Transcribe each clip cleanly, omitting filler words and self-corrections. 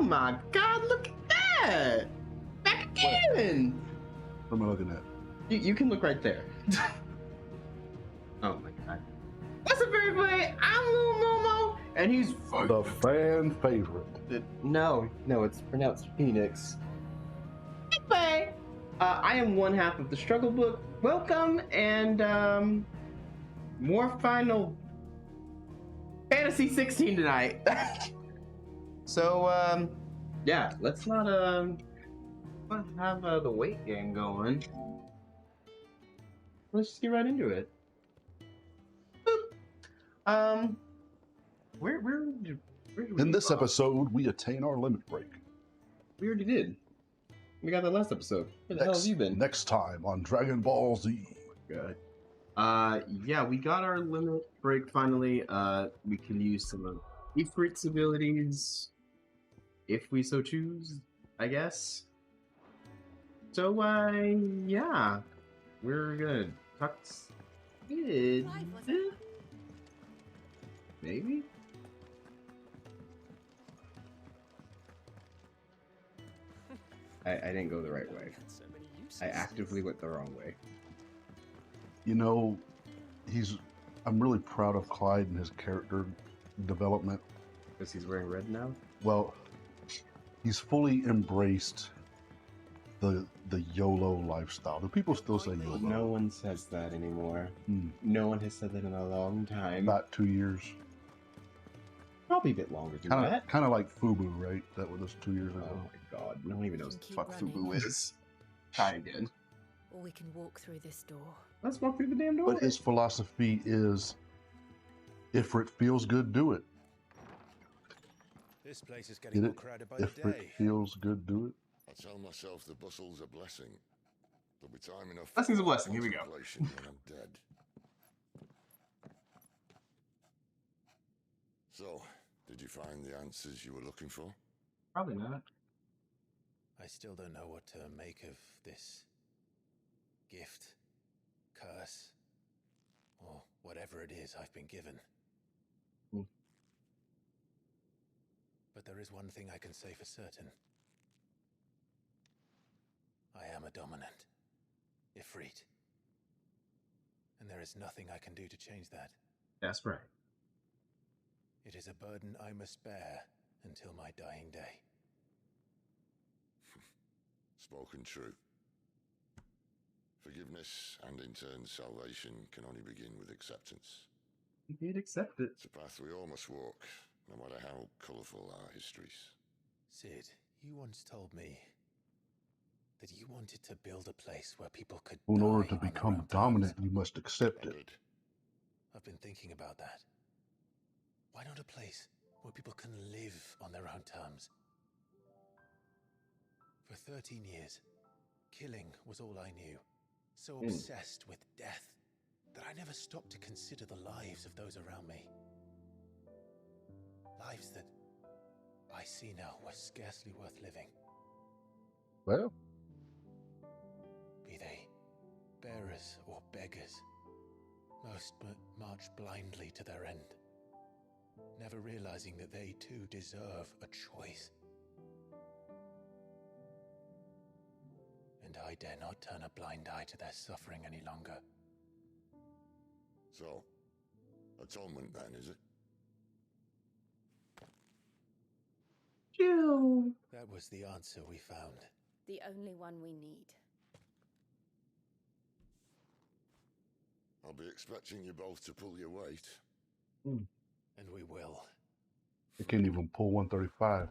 my God, look at that! Back again! What am I looking at? You can look right there. Oh my God. What's up, everybody? I'm Momo, and he's The fan favorite. No, it's pronounced Phoenix. Anyway, I am one half of the Struggle Book. Welcome, and more Final Fantasy 16 tonight. So, yeah, let's not have the weight game going. Let's just get right into it. Boop. Where did we In this leave off? episode, we attain our limit break. We already did. We got that last episode. Where the hell have you been? Next time on Dragon Ball Z. Good. Yeah, we got our limit break finally. We can use some of Ifrit's abilities if we so choose, I guess. So, yeah, we're gonna talk. Maybe. I didn't go the right way. I actively went the wrong way. You know, I'm really proud of Clyde and his character development. Because he's wearing red now? Well, he's fully embraced the YOLO lifestyle. Do people still say YOLO? No one says that anymore. No one has said that in a long time. About 2 years. Probably a bit longer than that. Kind of like FUBU, right? That was 2 years ago. Oh my God, no one even knows what the fuck FUBU is. Try again. Or we can walk through this door. Let's walk through the damn door. But his philosophy is, if it feels good, do it. This place is getting more crowded by the If day. it feels good, do it. I tell myself the bustle's a blessing. There'll be time enough. Blessing's a blessing. Here we go. When I'm dead. So, did you find the answers you were looking for? Probably not. I still don't know what to make of this gift, curse, or whatever it is I've been given. But there is one thing I can say for certain. I am a dominant, Ifrit. And there is nothing I can do to change that. That's right. It is a burden I must bear until my dying day. Spoken true. Forgiveness and in turn salvation can only begin with acceptance. You did accept it. It's a path we all must walk, no matter how colourful our histories. Sid, you once told me that you wanted to build a place where people could In order die to on their become own dominant, terms. you must accept it. I've been thinking about that. Why not a place where people can live on their own terms? For 13 years, killing was all I knew. So obsessed with death that I never stopped to consider the lives of those around me. Lives that I see now were scarcely worth living. Well, Be they bearers or beggars, most march blindly to their end, never realizing that they too deserve a choice. And I dare not turn a blind eye to their suffering any longer. So, atonement then, is it? Chill. That was the answer we found. The only one we need. I'll be expecting you both to pull your weight. And we will. they can't even pull 135.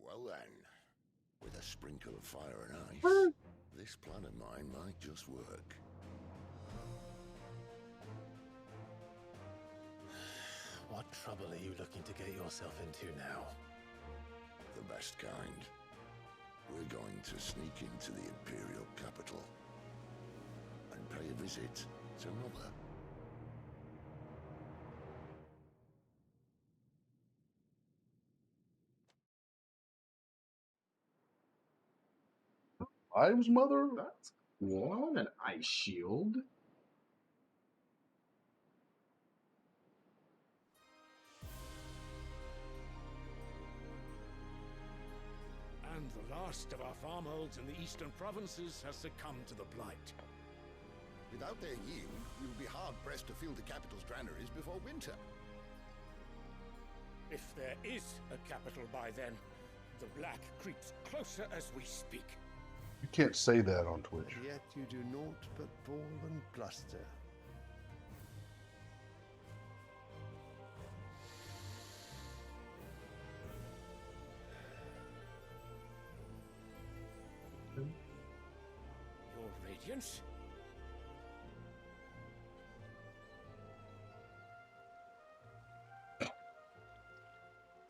Well then, with a sprinkle of fire and ice, this plan of mine might just work. What trouble are you looking to get yourself into now? The best kind. We're going to sneak into the Imperial capital and pay a visit to Mother. Ives' mother? That's cool. An ice shield. the last of our farmholds in the eastern provinces has succumbed to the blight. Without their yield, you'll be hard-pressed to fill the capital's granaries before winter. If there is a capital by then, the black creeps closer as we speak. You can't say that on Twitch. And yet you do naught but bawl and bluster. Your Radiance?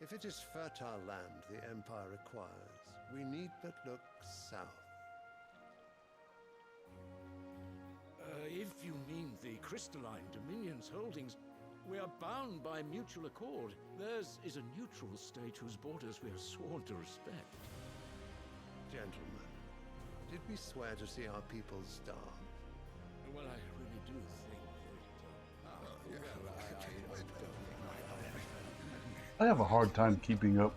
If it is fertile land the Empire requires, we need but look south. If you mean the crystalline Dominion's holdings, we are bound by mutual accord. Theirs is a neutral state whose borders we are sworn to respect. Gentlemen, did we swear to see our people starve? Well, I really do think that... I have a hard time keeping up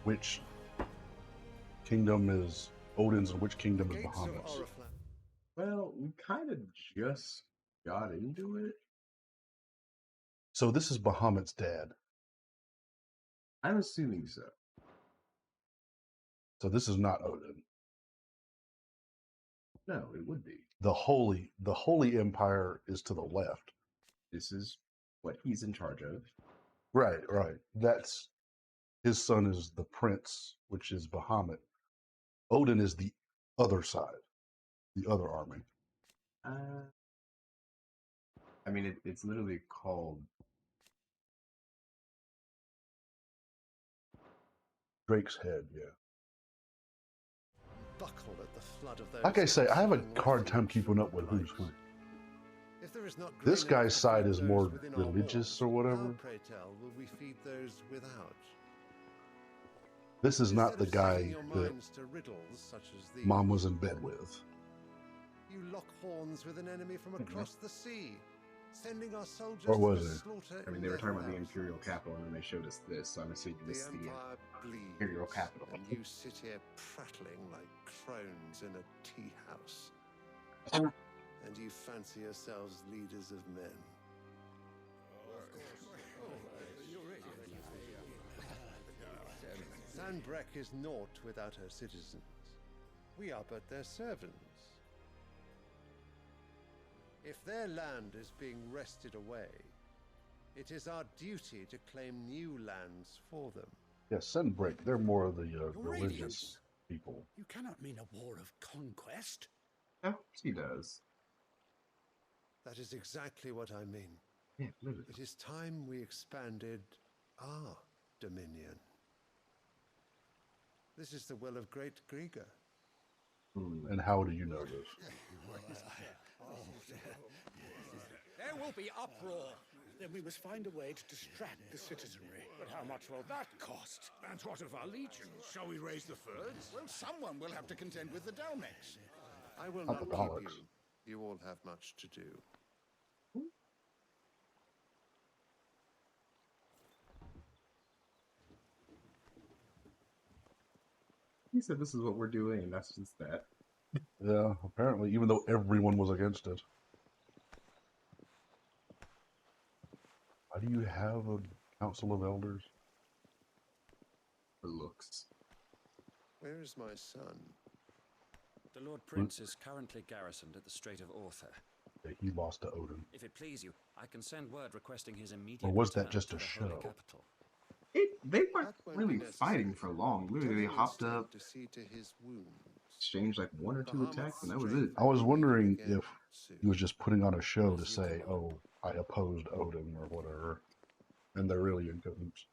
which kingdom is Odin's and which kingdom is Gates of Bahamut's. Oriflamme. Well, we kind of just got into it. So this is Bahamut's dad. I'm assuming so. So this is not Odin. No, it would be. The Holy Empire is to the left. This is what he's in charge of. Right. That's his son is the prince, which is Bahamut. Odin is the other side, the other army. I mean, it's literally called Drake's head, yeah. Buckle at the flood of those Like I say, I have a seeking hard time refuge keeping up with from who's who. light. If there is not This grain enough guy's to side feed is those more within our religious walls, or whatever. how, pray tell, will we feed those without? This is not the Instead of setting guy your that minds to riddles such as these, Mom was in bed with. you lock horns with an enemy from across the sea, sending our soldiers Or was to it? slaughter. I mean, in they were their talking about the thousands. Imperial capital, and then they showed us this, so I'm assuming this is the Empire bleeds, Imperial capital. and you sit here prattling like crones in a tea house. And you fancy yourselves leaders of men. Sanbreck is naught without her citizens. We are but their servants. If their land is being wrested away, it is our duty to claim new lands for them. Yeah, Sunbreak, they're more of the Your religious Radiance. people. You cannot mean a war of conquest. Yeah, he does. That is exactly what I mean. Yeah, literally. It is time we expanded our dominion. This is the will of great Grieger. And how do you know this? There will be uproar. Then we must find a way to distract the citizenry. But how much will that cost? And what of our legions? Shall we raise the furs? Well, someone will have to contend with the Dalmex. I will Not not the keep Daleks. you. You all have much to do. He said this is what we're doing, and that's just that. Yeah, apparently, even though everyone was against it. Why do you have a council of elders? For looks. Where is my son? The Lord Prince is currently garrisoned at the Strait of Arthur. Yeah, he lost to Odin. If it please you, I can send word requesting his immediate Or was that return just to a the Holy show? Capital. They weren't That won't really be necessary. fighting for long. Literally, they Tell him hopped instead up, to see to his wounds. exchanged like one or two Bahamut's attacks, and that was it. strength I was will wondering begin if soon. he was just putting on a show to say, oh, I opposed Odin or whatever. And they're really in cahoots.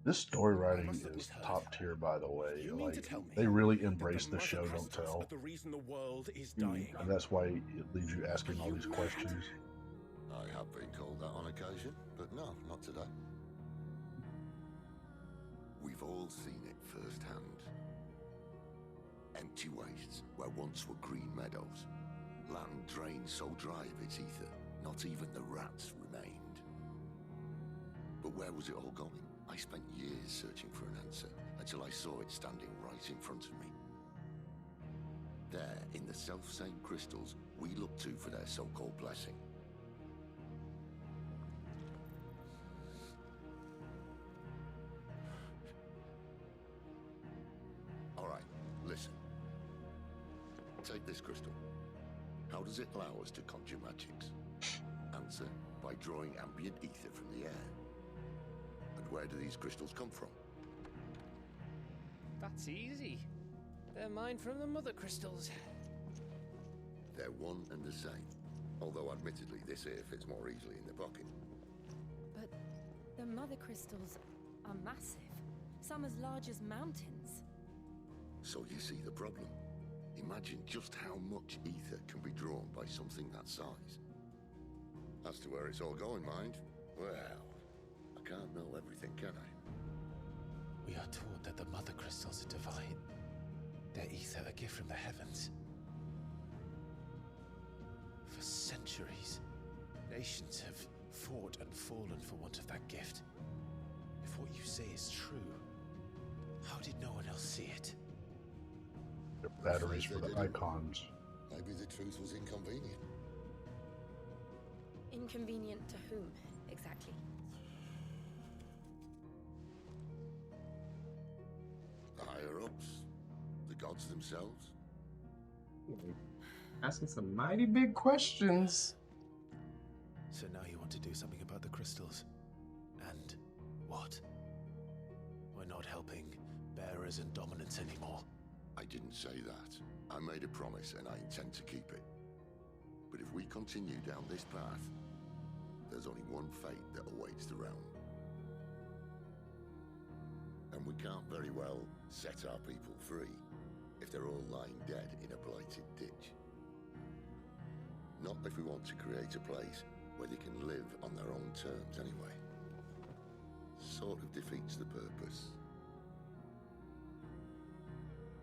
This story writing must have is misheard. top tier, by the way. You mean to Like, tell me they really that embrace the mother show, don't customs tell. are the reason the world is dying. And that's why it leaves you asking all these questions. I have been called that on occasion, but no, not today. We've all seen it firsthand. Empty wastes where once were green meadows. Land drained so dry of its ether, Not even the rats remained. But where was it all going? I spent years searching for an answer until I saw it standing right in front of me. There, in the self-same crystals we look to for their so-called blessing. All right, listen. Take this crystal. How does it allow us to conjure magics? Answer, by drawing ambient ether from the air. And where do these crystals come from? That's easy. They're mine from the mother crystals. They're one and the same. Although admittedly this here fits more easily in the pocket. But the mother crystals are massive. Some as large as mountains. So you see the problem. Imagine just how much ether can be drawn by something that size. As to where it's all going, mind, well, I can't know everything, can I? We are taught that the mother crystals are divine. Their ether a gift from the heavens. For centuries, nations have fought and fallen for want of that gift. If what you say is true, how did no one else see it? They're batteries for the icons. Maybe the truth was inconvenient. Inconvenient to whom, exactly? The higher-ups, the gods themselves. Asking some mighty big questions. So now you want to do something about the crystals. And what? We're not helping bearers and dominants anymore. I didn't say that. I made a promise and I intend to keep it. But if we continue down this path, there's only one fate that awaits the realm. And we can't very well set our people free if they're all lying dead in a blighted ditch. Not if we want to create a place where they can live on their own terms anyway. Sort of defeats the purpose.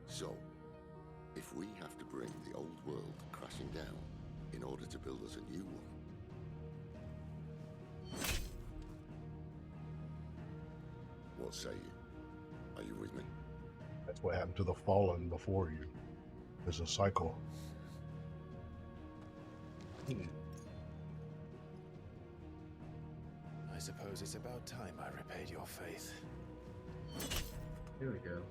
So, if we have to bring the old world crashing down in order to build us a new one, what say you? Are you with me? That's what happened to the fallen before you. There's a cycle. I suppose it's about time I repaid your faith. Here we go.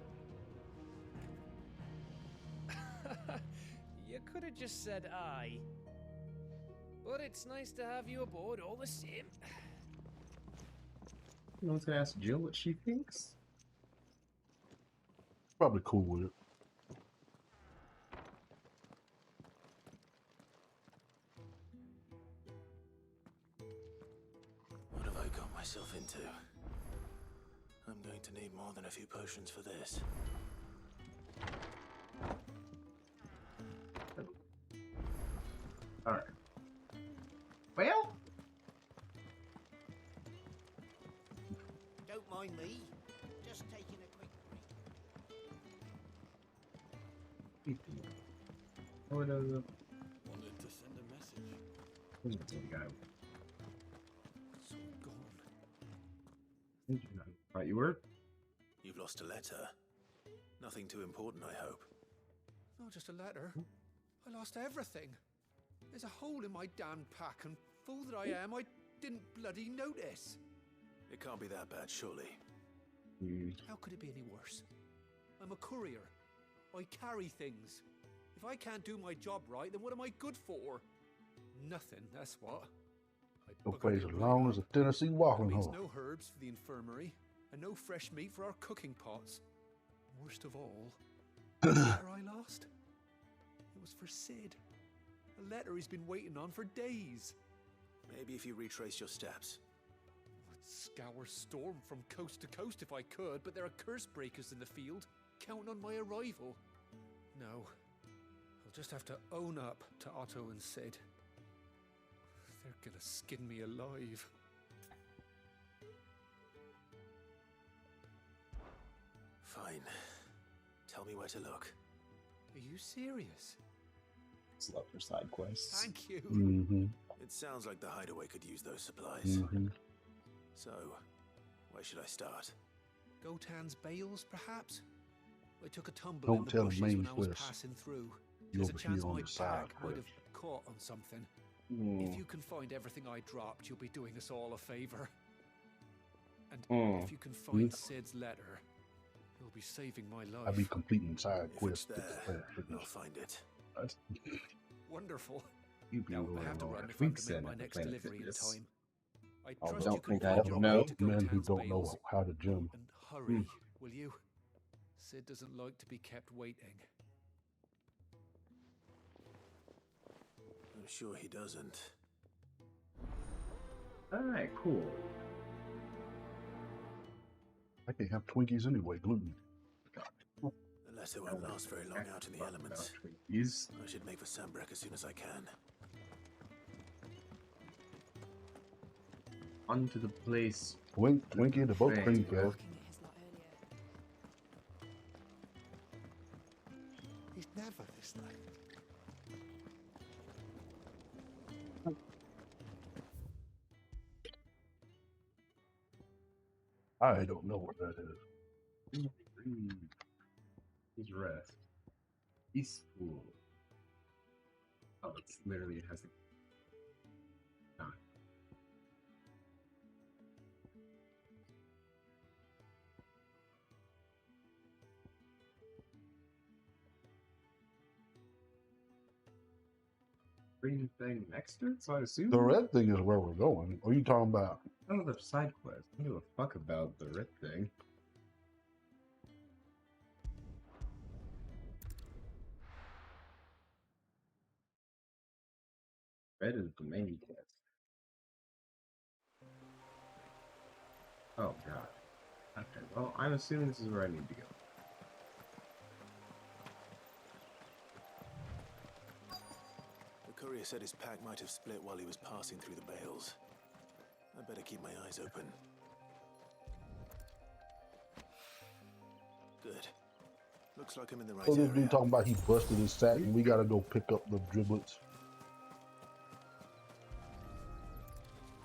You could have just said aye. But it's nice to have you aboard all the same. No one's gonna ask Jill what she thinks? Probably cool with it. What have I got myself into? I'm going to need more than a few potions for this. Alright. Well, Don't mind me. Just taking a quick break. oh, no. Wanted to send a message. Where's the guy? It's all gone. Right, you were? You've lost a letter. Nothing too important, I hope. Not just a letter. I lost everything. There's a hole in my damn pack, and fool that I am, I didn't bloody notice. It can't be that bad, surely. How could it be any worse? I'm a courier. I carry things. If I can't do my job right, then what am I good for? Nothing, that's what. No place as long as a Tennessee walking Means horse. no herbs for the infirmary, and no fresh meat for our cooking pots. Worst of all, the letter I lost. It was for Sid. A letter he's been waiting on for days. Maybe if you retrace your steps. I'd scour Storm from coast to coast if I could, but there are curse breakers in the field, counting on my arrival. No, I'll just have to own up to Otto and Sid. They're gonna skin me alive. Fine. Tell me where to look. Are you serious? Just love your side quests. Thank you. Mm-hmm. It sounds like the hideaway could use those supplies. Mm-hmm. So, where should I start? Gotan's bales, perhaps? I took a tumble Don't in the tell bushes main when I was quest. passing through. You There's a over here chance on my the side pack might quest. have caught on something. Mm. If you can find everything I dropped, you'll be doing us all a favor. And if you can find Sid's letter, you'll be saving my life. I'll be completing side If quests. it's there, I'll find it. Wonderful. You be Now, I have to more run if I'm to tweaks make in my at the next Planet delivery in Fitness. time. I Oh, trust don't you can think I find have your no way to men who Gotan's don't know bales. how to gym. And hurry, will you? Sid doesn't like to be kept waiting. I'm sure he doesn't. Alright, cool. I can't have Twinkies anyway, gluten. Unless it won't last very long out in the elements. Twinkies. I should make for Sambrek as soon as I can. Onto the place. Twinkie and the boat Right. cream fell. He's never this late. I don't know what that is. He's rest. Peaceful. Oh, it's literally, it has a time. Green thing next to it, so I assume. The red thing is where we're going. What are you talking about? Oh, the side quest. I don't give a fuck about the red thing. Red is the main quest. Oh god. Okay, well, I'm assuming this is where I need to go. The courier said his pack might have split while he was passing through the bales. I better keep my eyes open. Good. Looks like I'm in the right So this area. dude talking about he busted his sack and we gotta go pick up the driblets.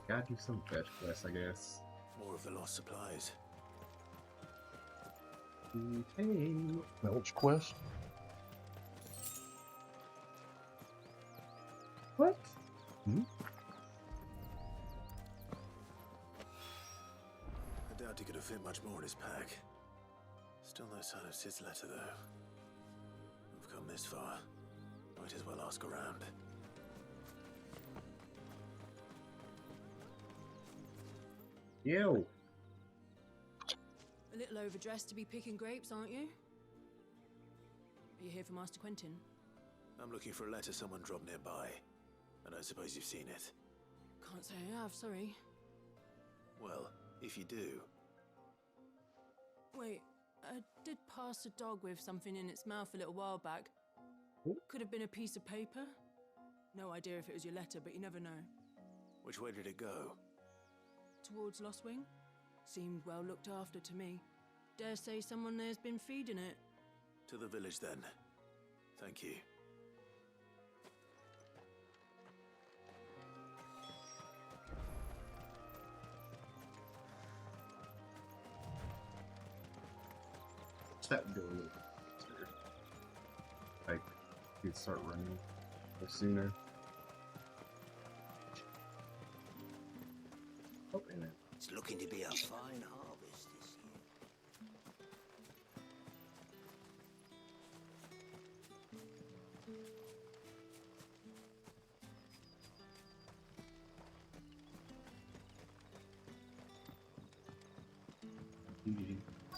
Gotta do some fetch quests, I guess. More of the lost supplies. Hey. Melch quest? What? Hmm? I doubt he could have fit much more in his pack. Still no sign of Sid's letter, though. We've come this far. Might as well ask around. Ew. A little overdressed to be picking grapes, aren't you? Are you here for Master Quentin? I'm looking for a letter someone dropped nearby. I don't suppose you've seen it. Can't say I have, sorry. Well, if you do, Wait, I did pass a dog with something in its mouth a little while back. Could have been a piece of paper. No idea if it was your letter, but you never know. which way did it go? Towards Lost Wing? Seemed well looked after to me. Dare say someone there's been feeding it. To the village, then. Thank you. That go a little faster. Like, you'd start running sooner. Oh, and then. It's looking to be a fine harvest this year.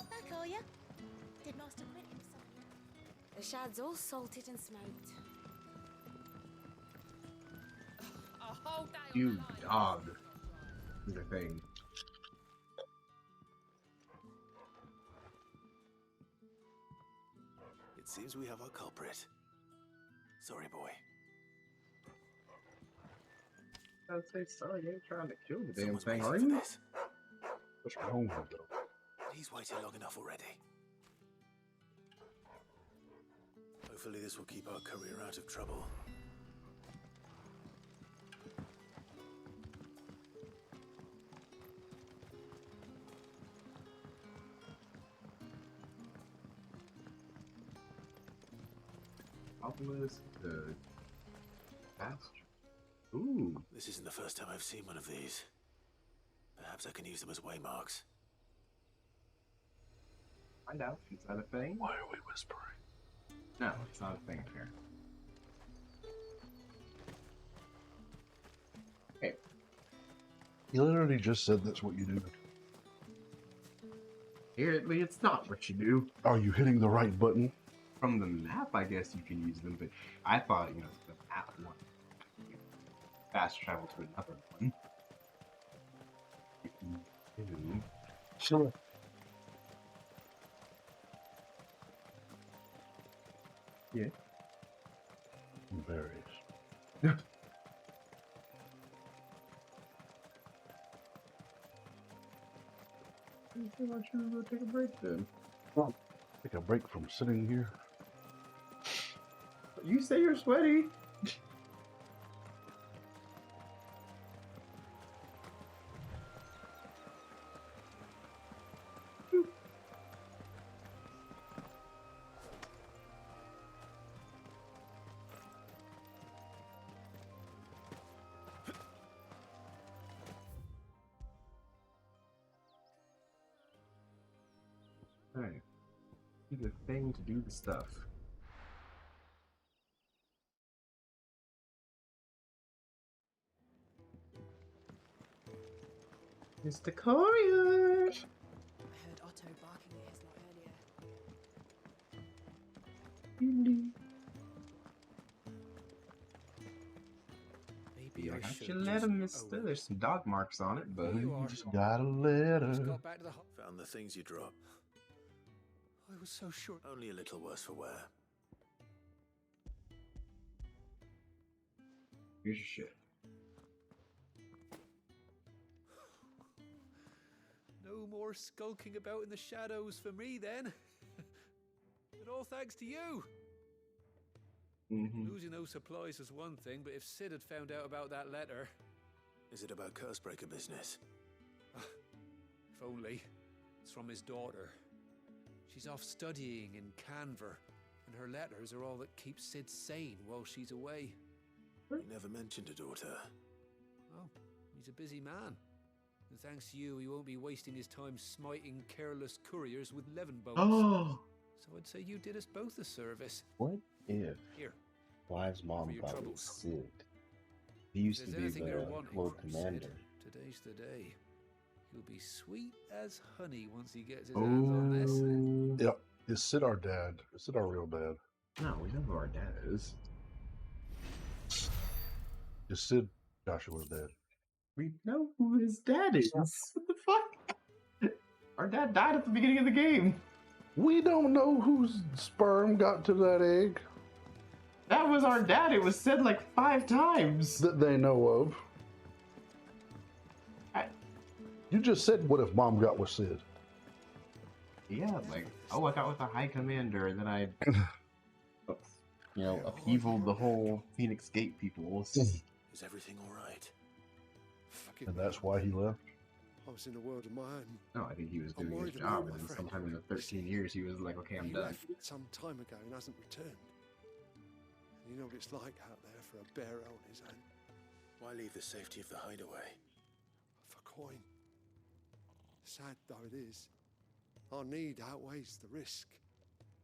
Back, are ya? Did Master Quentin sign? The shad's all salted and smoked. A whole day on You the line. dog. Is a thing. It seems we have our culprit. Sorry, boy. I'd say sorry, you ain't trying to kill the damn Someone's thing, waiting are for you? this. What's wrong with them? He's waited long enough already. Hopefully this will keep our courier out of trouble. list. Fast. Ooh. This isn't the first time I've seen one of these. Perhaps I can use them as waymarks. Find out. Is that a thing? Why are we whispering? No, it's not a thing here. Hey. You literally just said that's what you do. Apparently, it's not what you do. Are you hitting the right button? From the map, I guess you can use them, but I thought, you know, the map one. Fast travel to another one. You can do. Sure. Yeah. Berries. I want you to go take a break then. Well, take a break from sitting here. You say you're sweaty. Alright. Do the thing to do the stuff. Mr. Courier! I heard Otto barking at his lot earlier. Maybe I should You let him, mister. There's some dog marks on it, but You just got a letter. got back to the Found the things you dropped. I was so sure. Only a little worse for wear. here's your shit. No more skulking about in the shadows for me then. And all thanks to you. Losing those supplies is one thing, but if Sid had found out about that letter... Is it about Cursebreaker business? If only. It's from his daughter. She's off studying in Canver, and her letters are all that keeps Sid sane while she's away. You never mentioned a daughter. Oh, he's a busy man. And thanks to you, he won't be wasting his time smiting careless couriers with levin bones. Oh! So I'd say you did us both a service. What if Here. Clive's mom For your got with troubles. Sid? He used to If be there's anything you're the wanting Lord from Commander. Sid, today's the day. He'll be sweet as honey once he gets his hands on this. Yep. Is Sid our dad? Is Sid our real dad? No, we know who our dad is. Is Sid Joshua's dad? We know who his dad is. What the fuck? Our dad died at the beginning of the game. We don't know whose sperm got to that egg. That was our dad. It was said like 5 times. That they know of. You just said, what if mom got with Sid? Yeah, like, oh, I got with the High Commander, and then I, you know, upheavaled the whole Phoenix Gate people. Is everything all right? And that's why he left? I was in a world of my own. No, I think he was I'm doing his worried about job, my and friend. sometime in the 13 years, he was like, okay, I'm He done. left some time ago and hasn't returned. You know what it's like out there for a bearer on his own. Why leave the safety of the hideaway? For coin. Sad though it is, our need outweighs the risk.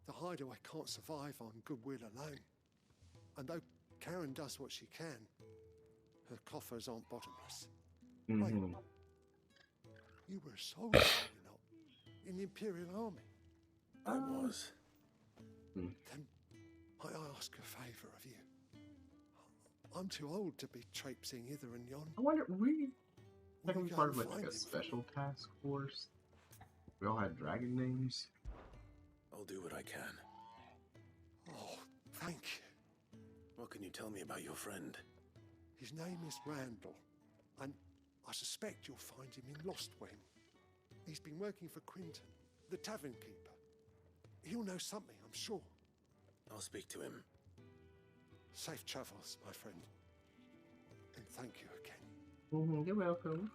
The hideaway can't survive on goodwill alone. And though Karen does what she can, her coffers aren't bottomless. Wait, you were a soldier, were you not? In the Imperial Army? I was. Then I ask a favour of you. I'm too old to be traipsing hither and yon. I wonder, we Will second you part go of like find a him? special task force. We all had dragon names. I'll do what I can. Oh, thank you. What can you tell me about your friend? His name is Randall, and I suspect you'll find him in Lostwing. He's been working for Quinton, the tavern keeper. He'll know something, I'm sure. I'll speak to him. Safe travels, my friend. And thank you again. You're welcome.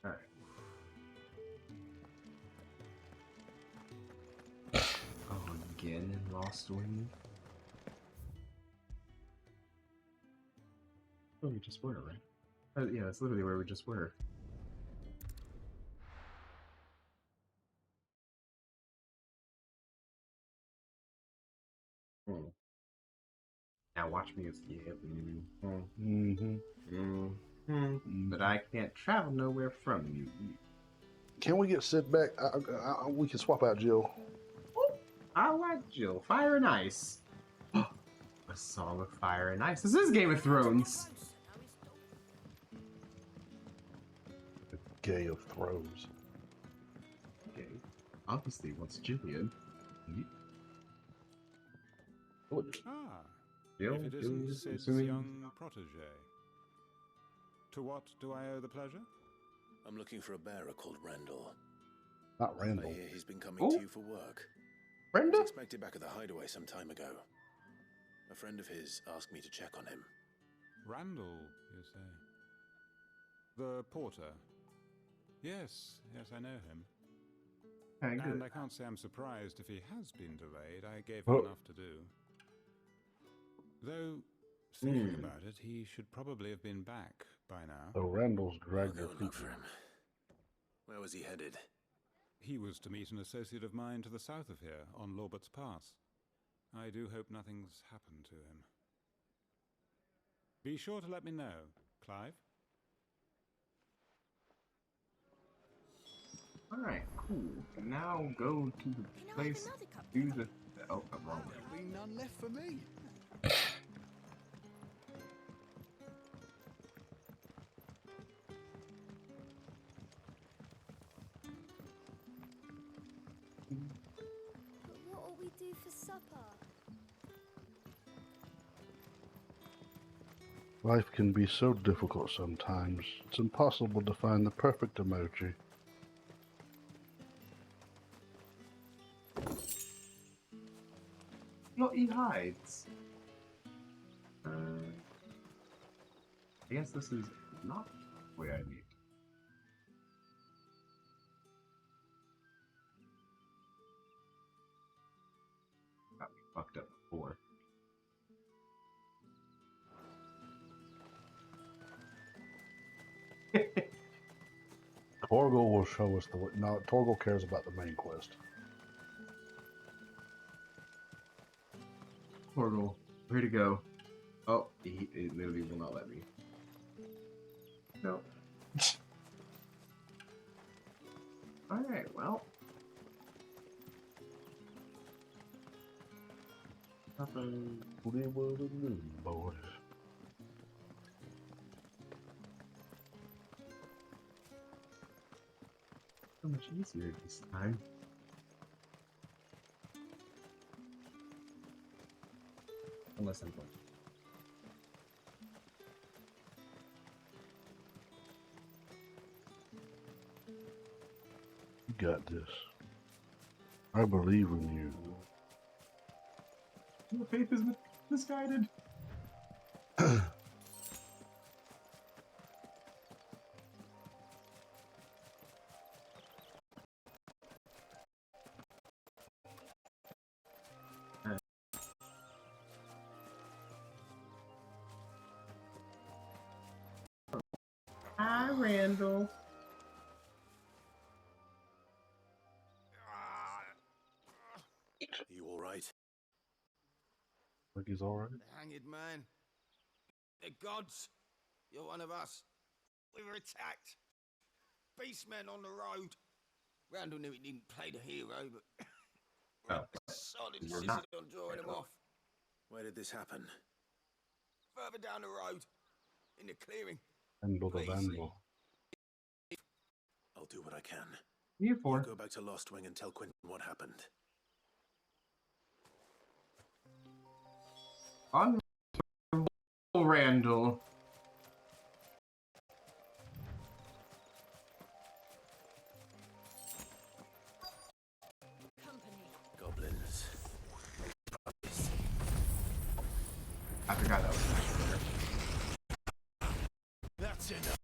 Alright. again in Lost Wing? Oh, we just were, right? Yeah, that's literally where we just were. Hmm. Now watch me escape. But I can't travel nowhere from you. Can we get Sid back? We can swap out Jill. I like Jill. Fire and Ice. A Song of Fire and Ice. This is Game of Thrones. The Gay of Thrones. Okay. Obviously wants Jillian. If it isn't Sid's young protege. To what do I owe the pleasure? I'm looking for a bearer called Randall. Not Randall. I hear he's been coming to you for work. Randall? He was expected back at the hideaway some time ago. A friend of his asked me to check on him. Randall, you say? The porter? Yes, I know him. And I can't say I'm surprised if he has been delayed. I gave him enough to do. Though, thinking about it, he should probably have been back by now. So Randall's dragged I'll go and look for him. Where was he headed? He was to meet an associate of mine to the south of here, on Lorbert's Pass. I do hope nothing's happened to him. Be sure to let me know, Clive. Alright, cool. Now go to the place. Do the. Oh, I'm wrong. There'll be none left for me. But what will we do for supper? Life can be so difficult sometimes. It's impossible to find the perfect emoji. No, he hides. I guess this is not the way I need. Got me fucked up before. Torgal will show us the way. No, Torgal cares about the main quest. Portal, where to go? Oh, it literally will not let me. No. Alright, well. Nothing. Boys. So much easier this time. Unless I'm going. You got this. I believe in you. Your faith is misguided. Hi, Randall. Are you alright? Think he's alright? The hanged man. The gods. You're one of us. We were attacked. Beastmen on the road. Randall knew he didn't play the hero, but solid insisted on drawing him off. Where did this happen? Further down the road. In the clearing. Handle the Vandal. I'll do what I can. You for? Go back to Lost Wing and tell Quentin what happened. On Randall. Goblins. I forgot that was That's enough.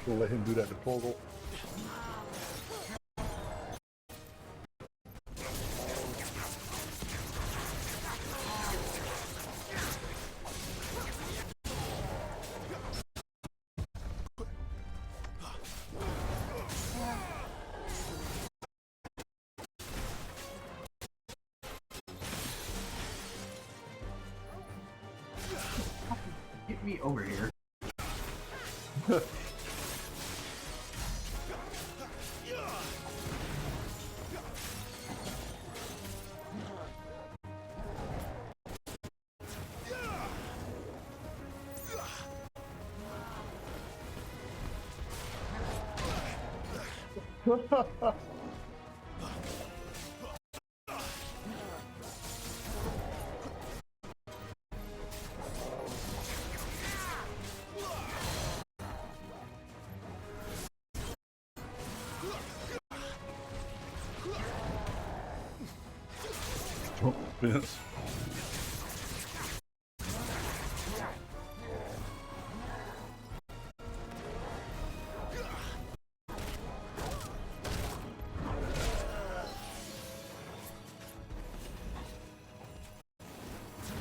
We'll let him do that to Torgal. Get me over here. Jump fence.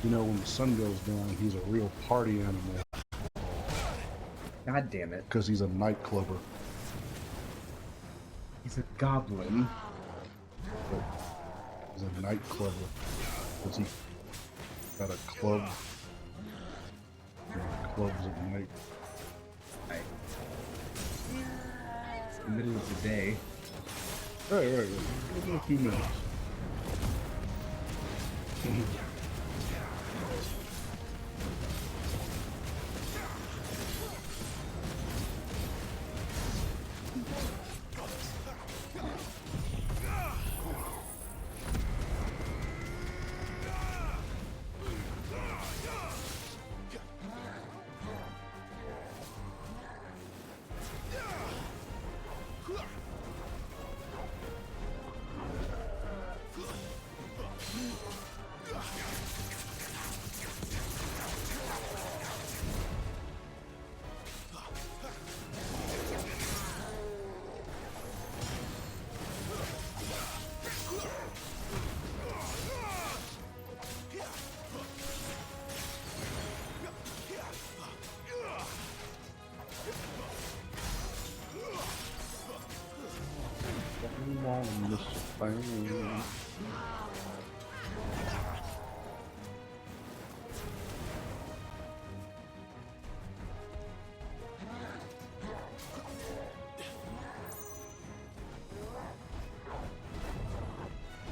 You know, when the sun goes down, he's a real party animal. God damn it. Because he's a nightclubber. He's a goblin. But he's a nightclubber. Because he got a club. Clubs at night. It's the middle of the day. Right. Give me a few minutes. On this thing.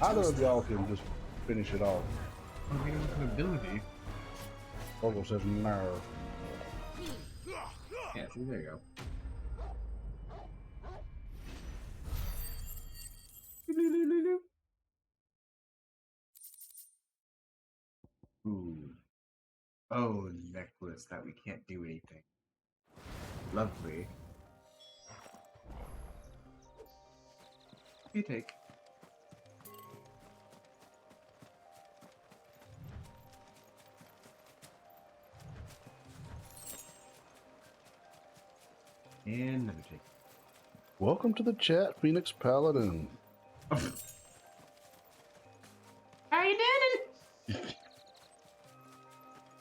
Either of y'all can just finish it off. Oh, we don't have an ability. Torgal says no. Yeah, see, there you go. Ooh. Oh, necklace that we can't do anything. Lovely. You take. And another take. Welcome to the chat, Phoenix Paladin. How you doing?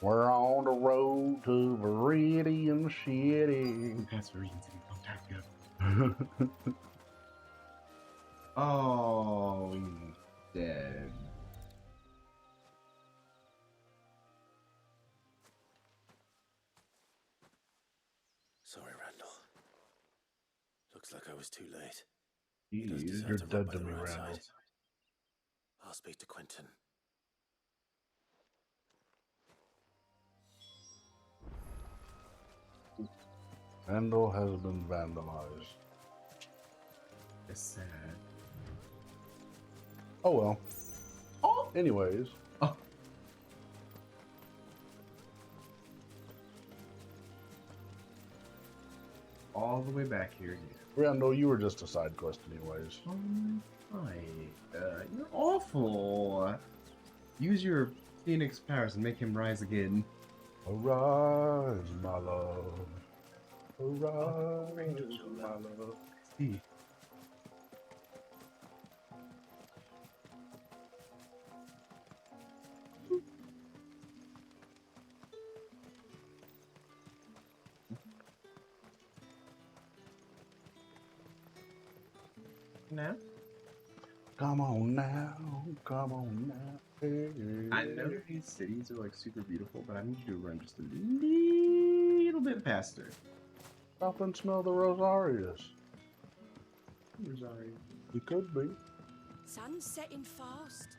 We're on the road to Viridian City. That's Viridian City. Long time ago. Oh, he's dead. Sorry, Randall. Looks like I was too late. Jeez, you're dead to me, Randall. I'll speak to Quentin. Randall has been vandalized. It's sad. Oh well. Oh! Anyways. Oh. All the way back here again. Randall, you were just a side quest anyways. You're awful. Use your Phoenix powers and make him rise again. Arise, my love. Arise, my love. See. Now? Come on now, come on now. Hey. I know these cities are like super beautiful, but I need you to run just a little bit faster. Stop and smell the rosarias. Rosario. You could be. Sun's setting fast.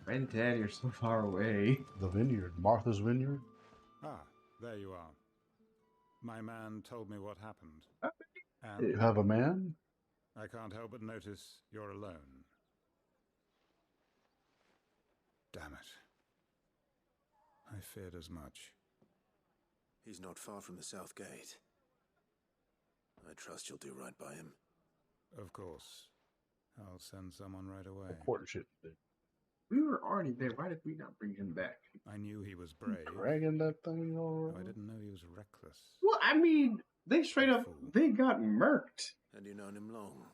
Ren 10, you're so far away. The vineyard, Martha's Vineyard. Ah, there you are. My man told me what happened. You have a man? I can't help but notice you're alone. Damn it. I feared as much. He's not far from the south gate. I trust you'll do right by him. Of course. I'll send someone right away. Important shit. We were already there. Why did we not bring him back? I knew he was brave. Dragging that thing over. I didn't know he was reckless. Well, I mean, they straight up, they got murked. And you known him long?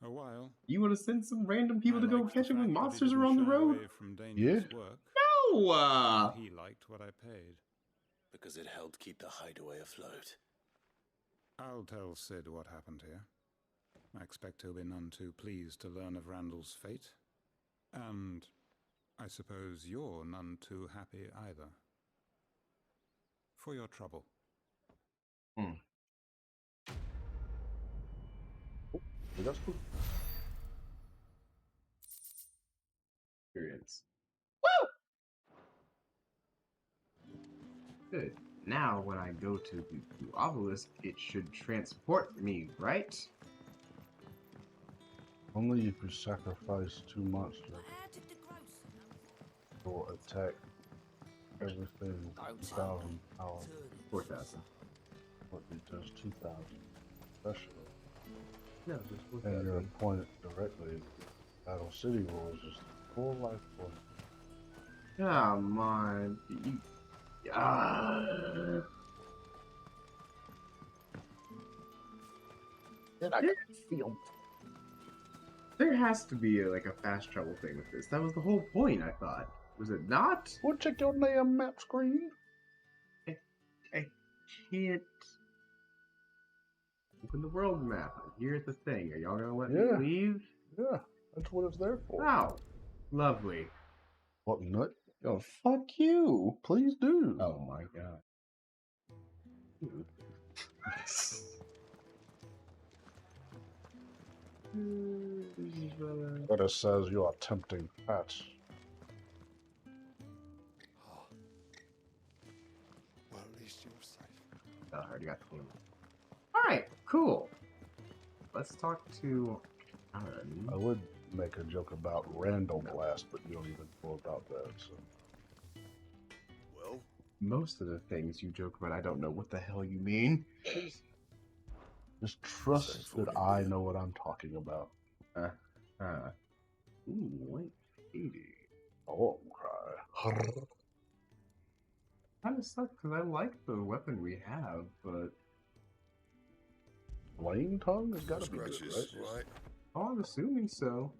A while. You want to send some random people to go catch him with monsters He around the didn't shy road? away from dangerous work. No! And he liked what I paid. Because it helped keep the hideaway afloat. I'll tell Sid what happened here. I expect he'll be none too pleased to learn of Randall's fate. And I suppose you're none too happy either. For your trouble. That's cool. Experience. Woo! Good. Now, when I go to the Blue Obelisk, it should transport me, right? Only if you sacrifice 2 monsters or attack everything 2,000 power. 4,000. But it does 2,000 special. No, just 4,000. And you're appointed directly. Battle City rules is full life point. Come on. Then I can feel. There has to be like a fast travel thing with this. That was the whole point, I thought. Was it not? Well, check your damn map screen. I can't open the world map. I'm here at the thing. Are y'all gonna let me leave? Yeah, that's what it's there for. Wow. Lovely. What nut? Oh, fuck you. Please do. Oh my god. But it says you are tempting fat. Well, at least you're safe. I already got the clue. Alright, cool. Let's talk to Aaron. I would make a joke about Randall Blast, but you don't even know about that, so. Well, most of the things you joke about, I don't know what the hell you mean. Just trust that I know what I'm talking about. Ooh, white 80. Oh, cry. Kind of sucks because I like the weapon we have, but Flame Tongue has got to be good, right? Oh, I'm assuming so.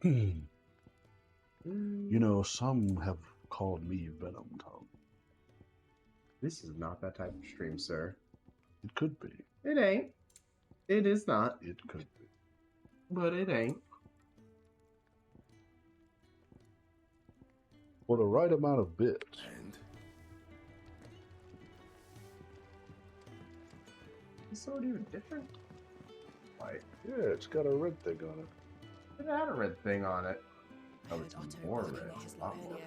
You know, some have called me Venom Tongue. This is not that type of stream, sir. It could be. It ain't. It is not. It could be. But it ain't. For the right amount of bits. And Is sword even different? Like, yeah, it's got a red thing on it. It had a red thing on it. Oh, it's more red. A lot more.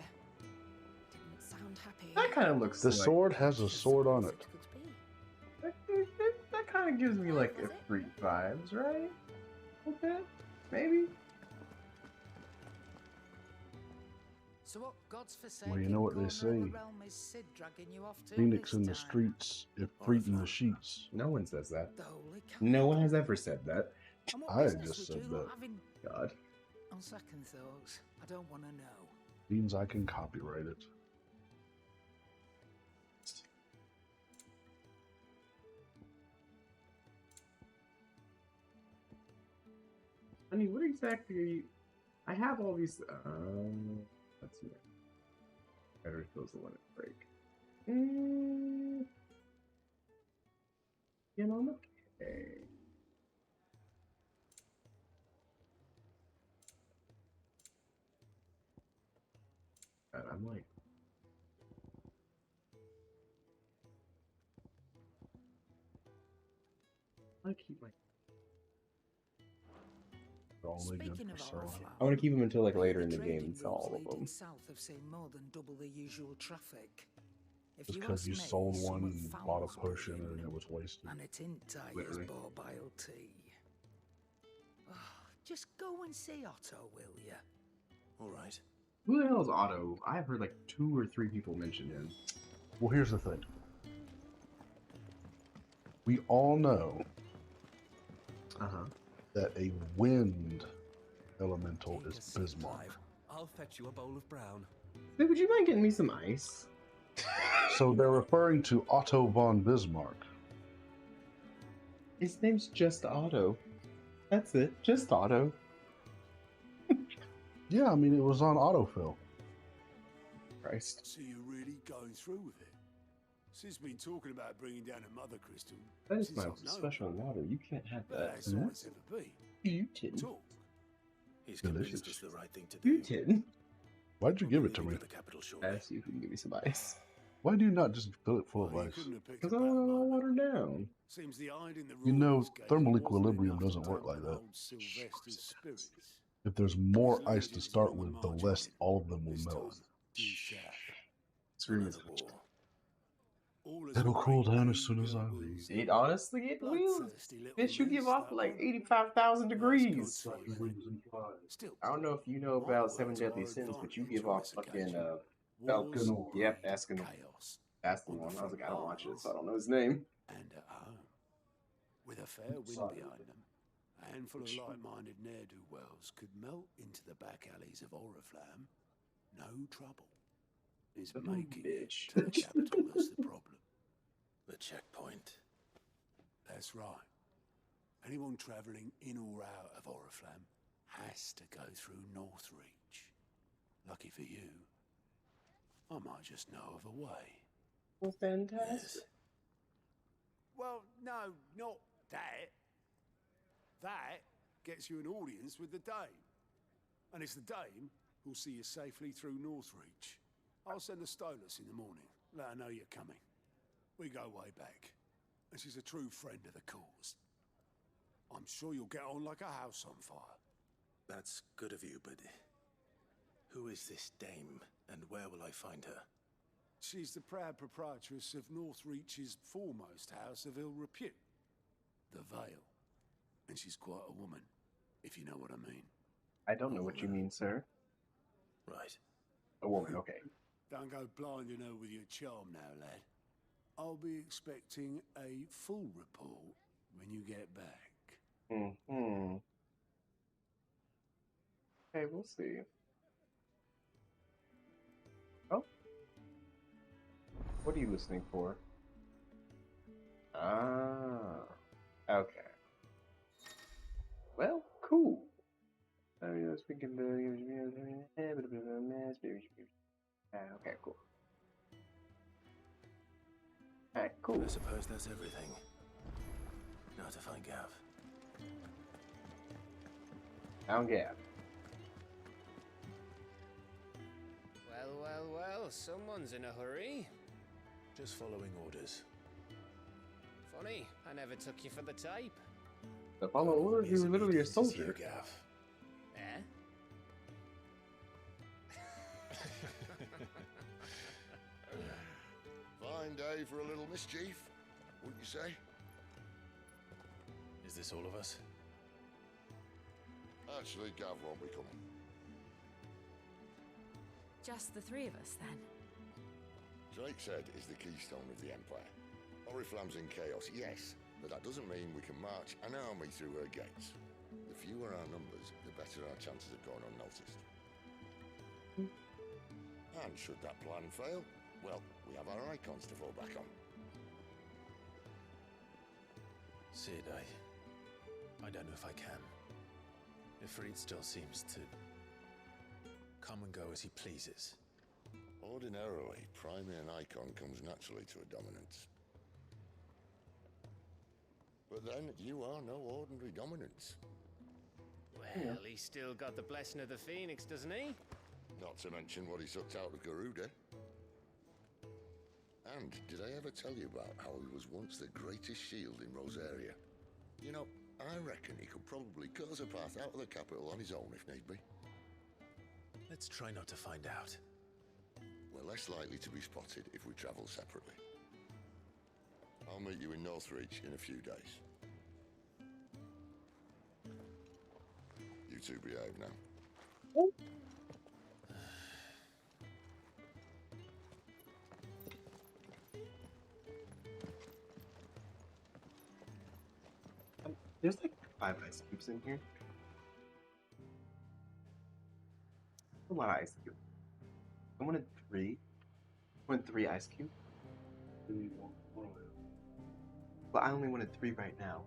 Didn't sound happy. That kind of looks The like... sword has a sword on it. That kind of gives me like Ifrit vibes, right? A bit, maybe. So what God's forsaken Well, you know what they corner of say. the realm is Sid dragging you off to Phoenix this in the time? streets, Ifrit in the sheets. No one says that. The holy No one has ever said that. And what I business just would said you lot that. have in- God. On second thoughts, I don't want to know. Means I can copyright it. I mean, what exactly are you? I have all these. Let's see. Better fills the limit break. You know, I'm okay. God, I'm like. I keep my. Speaking of Oriflamme, I want to keep them until like later in the trading game and sell routes all of leading them. south have seen more than double the usual traffic. If Just you because ask you me, sold some one of and foul's bought a potion brewing, and it was wasted. and it ain't tired Literally. bile tea. Just go and see Otto, will ya? All right. Who the hell is Otto? I've heard like 2 or 3 people mention him. Well, here's the thing. We all know that a wind elemental is Bismarck. I'll fetch you a bowl of brown. Hey, would you mind getting me some ice? So they're referring to Otto von Bismarck. His name's just Otto. That's it. Just Otto. Yeah, I mean, it was on autofill. Christ. So you're really going through with it? Sis been talking about bringing down a mother crystal. That is since my I've known special water. You can't have her. that. That's all it's ever been. You didn't. Talk. He's Delicious. convinced it's the right thing to do. You didn't. Why'd you give it to me? Ask you if you can give me some ice. Why do you not just fill it full of Well, you ice? couldn't have picked Because a I better want it all moment. watered down. Seems the hide in the You know, rules gave thermal wasn't equilibrium enough doesn't to work like dampen that. old Sylvester's spirits. If there's more ice to start with, the less all of them will melt. This room is. It'll cool down as soon as I leave. It honestly, it will. Bitch, you give off like 85,000 degrees. I don't know if you know about Seven Deadly Sins, but you give off fucking Falcon. Yep, Askin. That's the one. I was like, I don't watch it, so I don't know his name. And at home, with a fair wind behind them, a handful of like-minded ne'er-do-wells could melt into the back alleys of Oriflamme. No trouble. It's making it to the capital that's the problem. The checkpoint. That's right. Anyone travelling in or out of Oriflamme has to go through Northreach. Lucky for you, I might just know of a way. Well, fantastic. Well, no, not that. That gets you an audience with the Dame. And it's the Dame who'll see you safely through Northreach. I'll send the Stolas in the morning. Let her know you're coming. We go way back. And she's a true friend of the cause. I'm sure you'll get on like a house on fire. That's good of you, but who is this dame, and where will I find her? She's the proud proprietress of Northreach's foremost house of ill repute, the Vale. And she's quite a woman, if you know what I mean. I don't know what you mean, sir. Right. A woman, okay. Don't go blinding her with your charm now, lad. I'll be expecting a full report when you get back. Mm-hmm. Okay, we'll see. Oh. What are you listening for? Ah. Okay. Well, cool. I mean, I was thinking okay, cool. Alright, cool. I suppose that's everything. Now to find Gav. Found Gav. Well, someone's in a hurry. Just following orders. Funny, I never took you for the type. The follow orders, you were literally a soldier. Gav. Eh? Fine day for a little mischief, wouldn't you say? Is this all of us? Actually, Gav won't be coming. Just the 3 of us, then? Drakeshead is the keystone of the Empire. Oriflamme's in chaos, yes, but that doesn't mean we can march an army through her gates. The fewer our numbers, the better our chances of going unnoticed. And should that plan fail, well, we have our icons to fall back on. Sid, I don't know if I can. Ifrit still seems to come and go as he pleases. Ordinarily, priming an icon comes naturally to a dominance. But then, you are no ordinary dominance. Well, he's still got the blessing of the Phoenix, doesn't he? Not to mention what he sucked out of Garuda. And did I ever tell you about how he was once the greatest shield in Rosaria? You know, I reckon he could probably cut us a path out of the capital on his own if need be. Let's try not to find out. We're less likely to be spotted if we travel separately. I'll meet you in Northreach in a few days. You two behave now. There's like 5 ice cubes in here. A lot of ice cubes. I wanted 3. I wanted 3 ice cubes. But I only wanted 3 right now.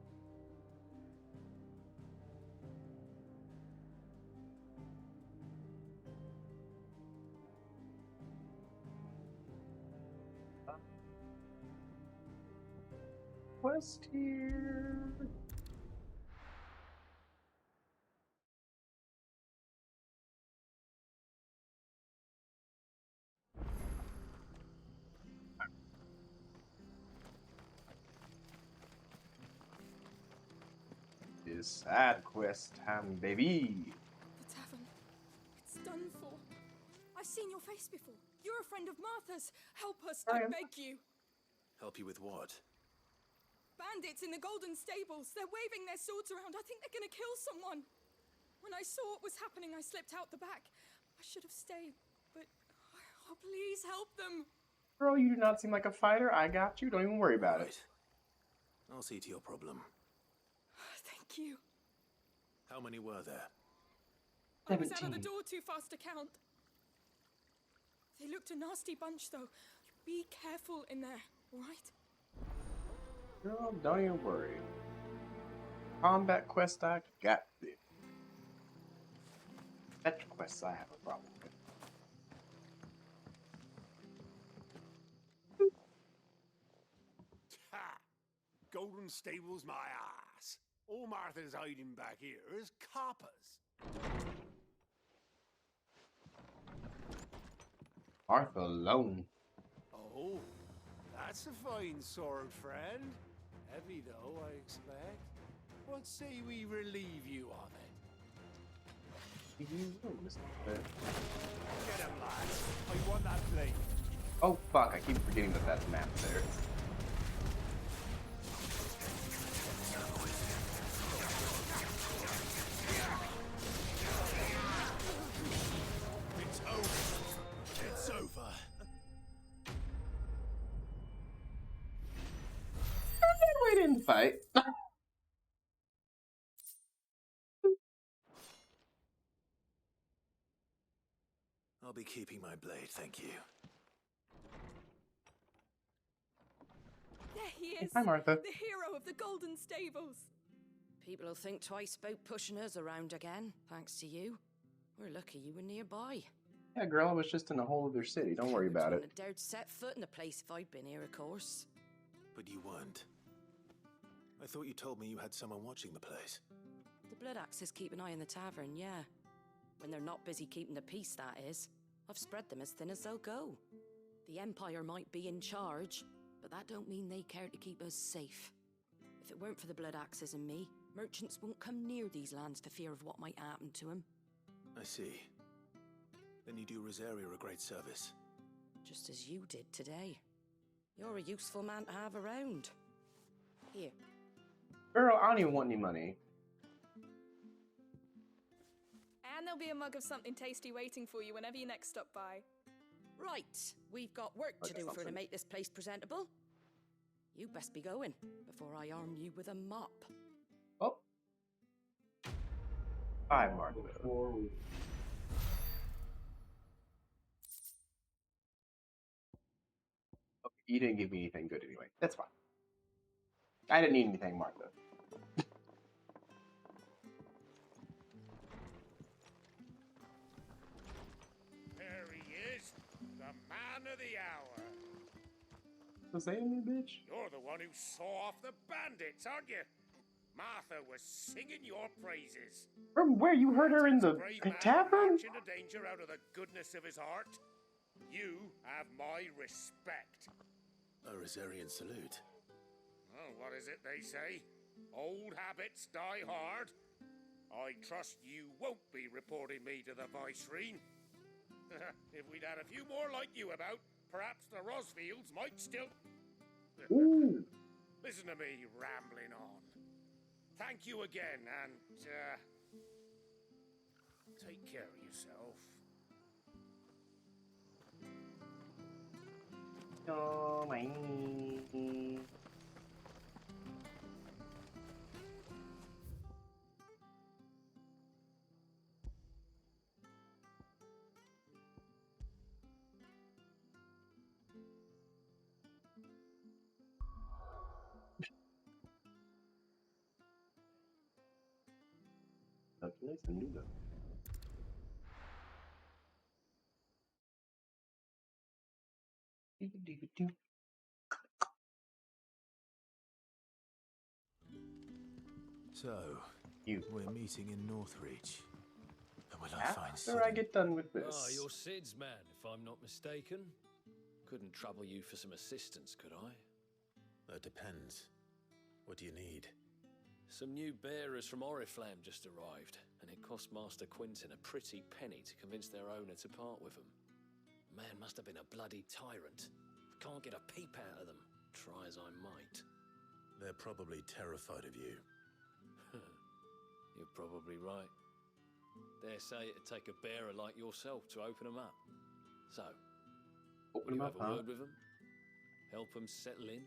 Quest here. Is sad quest time, baby. The tavern. It's done for. I've seen your face before. You're a friend of Martha's. Help us, I beg you. Help you with what? Bandits in the Golden Stables. They're waving their swords around. I think they're gonna kill someone. When I saw what was happening, I slipped out the back. I should have stayed, but oh, please help them. Girl, you do not seem like a fighter. I got you. Don't even worry about it. I'll see to your problem. Thank you. How many were there? I was out of the door too fast to count. They looked a nasty bunch, though. Be careful in there, all right? Girl, don't even worry. Combat quest, I got this. Fetch quests, I have a problem with. Ha! Golden Stables, my ass. All Martha's hiding back here is coppers. Martha alone. Oh, that's a fine sword, friend. Heavy, though, I expect. What say we relieve you of it? Get him, lads. I want that blade. Oh, fuck. I keep forgetting that that's map there. It's over. It's over. We didn't fight. I'll be keeping my blade, thank you. There he is. Hi, Martha. The hero of the Golden Stables. People will think twice about pushing us around again, thanks to you. We're lucky you were nearby. Yeah, girl, I was just in a whole other city. Don't worry about it. I wouldn't have dared set foot in the place if I'd been here, of course. But you weren't. I thought you told me you had someone watching the place. The Blood Axes keep an eye on the tavern, yeah. When they're not busy keeping the peace, that is. I've spread them as thin as they'll go. The Empire might be in charge, but that don't mean they care to keep us safe. If it weren't for the Blood Axes and me, merchants won't come near these lands for fear of what might happen to them. I see. Then you do Rosaria a great service. Just as you did today. You're a useful man to have around. Here. Girl, I don't even want any money. And there'll be a mug of something tasty waiting for you whenever you next stop by. Right, we've got work to do to make this place presentable. You best be going before I arm you with a mop. Oh. Hi, Martha. Okay, you didn't give me anything good anyway. That's fine. I didn't need anything, Martha. to say to me, bitch? You're the one who saw off the bandits, aren't you? Martha was singing your praises. From where you heard her in the Brave man tavern? march into danger out of the goodness of his heart. You have my respect. A Rosarian salute. Oh, what is it they say? Old habits die hard. I trust you won't be reporting me to the Viceroy. If we'd had a few more like you about, perhaps the Rosfields might still... Listen to me rambling on. Thank you again, and, take care of yourself. Oh, my... That's nice and new, though. So, we're meeting in Northreach. And will I find Sid? After I get done with this. Ah, you're Sid's man, if I'm not mistaken. Couldn't trouble you for some assistance, could I? That depends. What do you need? Some new bearers from Oriflamme just arrived, and it cost Master Quinton a pretty penny to convince their owner to part with them. Man must have been a bloody tyrant. Can't get a peep out of them, try as I might. They're probably terrified of you. You're probably right. Dare say it'd take a bearer like yourself to open them up. So, will you have a word with them? Help them settle in?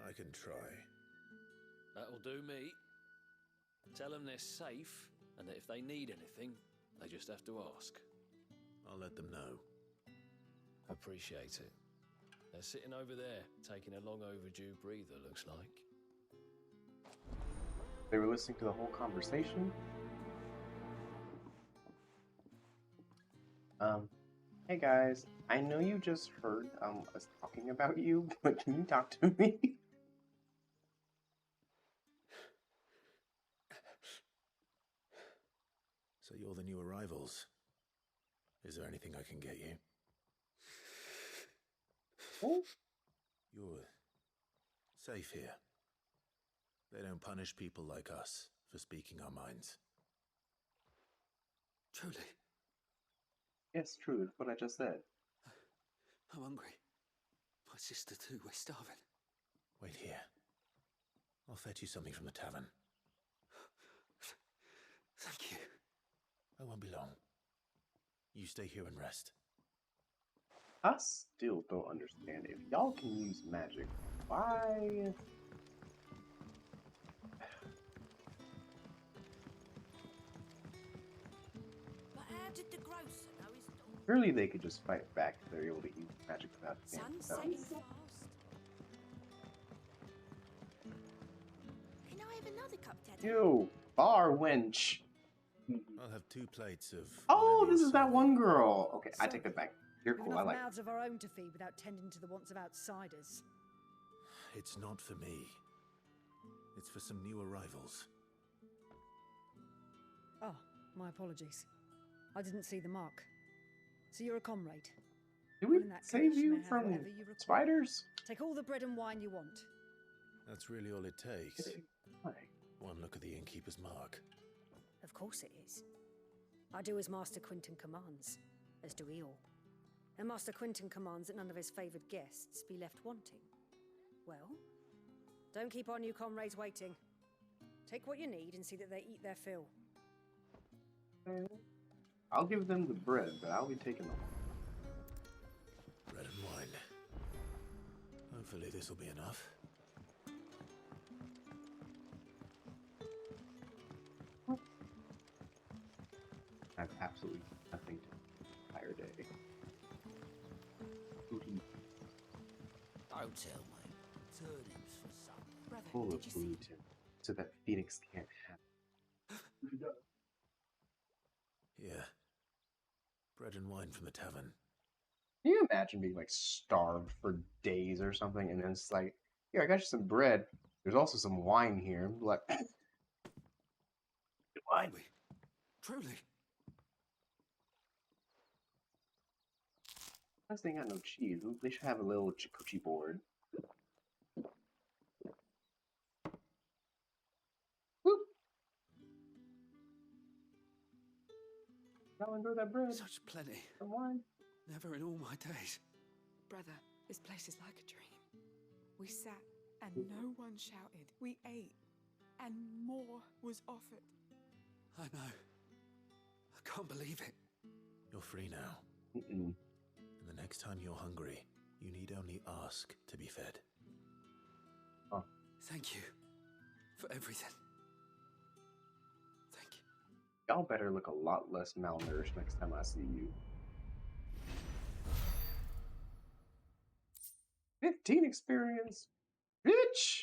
I can try. That'll do me. Tell them they're safe, and that if they need anything, they just have to ask. I'll let them know. Appreciate it. They're sitting over there, taking a long overdue breather, looks like. They were listening to the whole conversation? Hey guys, I know you just heard us talking about you, but can you talk to me? So you're the new arrivals. Is there anything I can get you? Oh? You're safe here. They don't punish people like us for speaking our minds. Truly? Yes, true, what I just said. I'm hungry. My sister too, we're starving. Wait here. I'll fetch you something from the tavern. Thank you. I won't be long. You stay here and rest. I still don't understand. If y'all can use magic, why? But how did the grocer know his daughter? Surely they could just fight back if they're able to use magic without Sun's damage. setting fast. Can I have another cup, Daddy? Ew, bar wench. I'll have 2 plates of... Oh, this is that one girl. Okay, I take that back. You're We've cool, I enough like it. mouths of our own to feed without tending to the wants of outsiders. It's not for me. It's for some new arrivals. Oh, my apologies. I didn't see the mark. So you're a comrade. Did we Well, in that save case, you may I have from whatever you require. spiders? Take all the bread and wine you want. That's really all it takes. One look at the innkeeper's mark. Of course it is. I do as Master Quinton commands, as do we all. And Master Quinton commands that none of his favoured guests be left wanting. Well, don't keep our new comrades waiting. Take what you need and see that they eat their fill. I'll give them the bread, but I'll be taking the Bread and wine. Hopefully this will be enough. I have absolutely nothing to do the entire day. Don't tell me. Turnips for supper. Brother, Full did of you see? gluten, so that Phoenix can't have. Here. Bread and wine from the tavern. Can you imagine being like starved for days or something, and then it's like, here, I got you some bread. There's also some wine here. Like, wine. Truly. Plus, they ain't got no cheese. They should have a little charcuterie board. Whoop. Y'all enjoy that bread? Such plenty. Some wine. Never in all my days. Brother, this place is like a dream. We sat and no one shouted. We ate and more was offered. I know. I can't believe it. You're free now. Mm-mm. And the next time you're hungry, you need only ask to be fed. Oh. Thank you for everything. Thank you. Y'all better look a lot less malnourished next time I see you. 15 experience, bitch.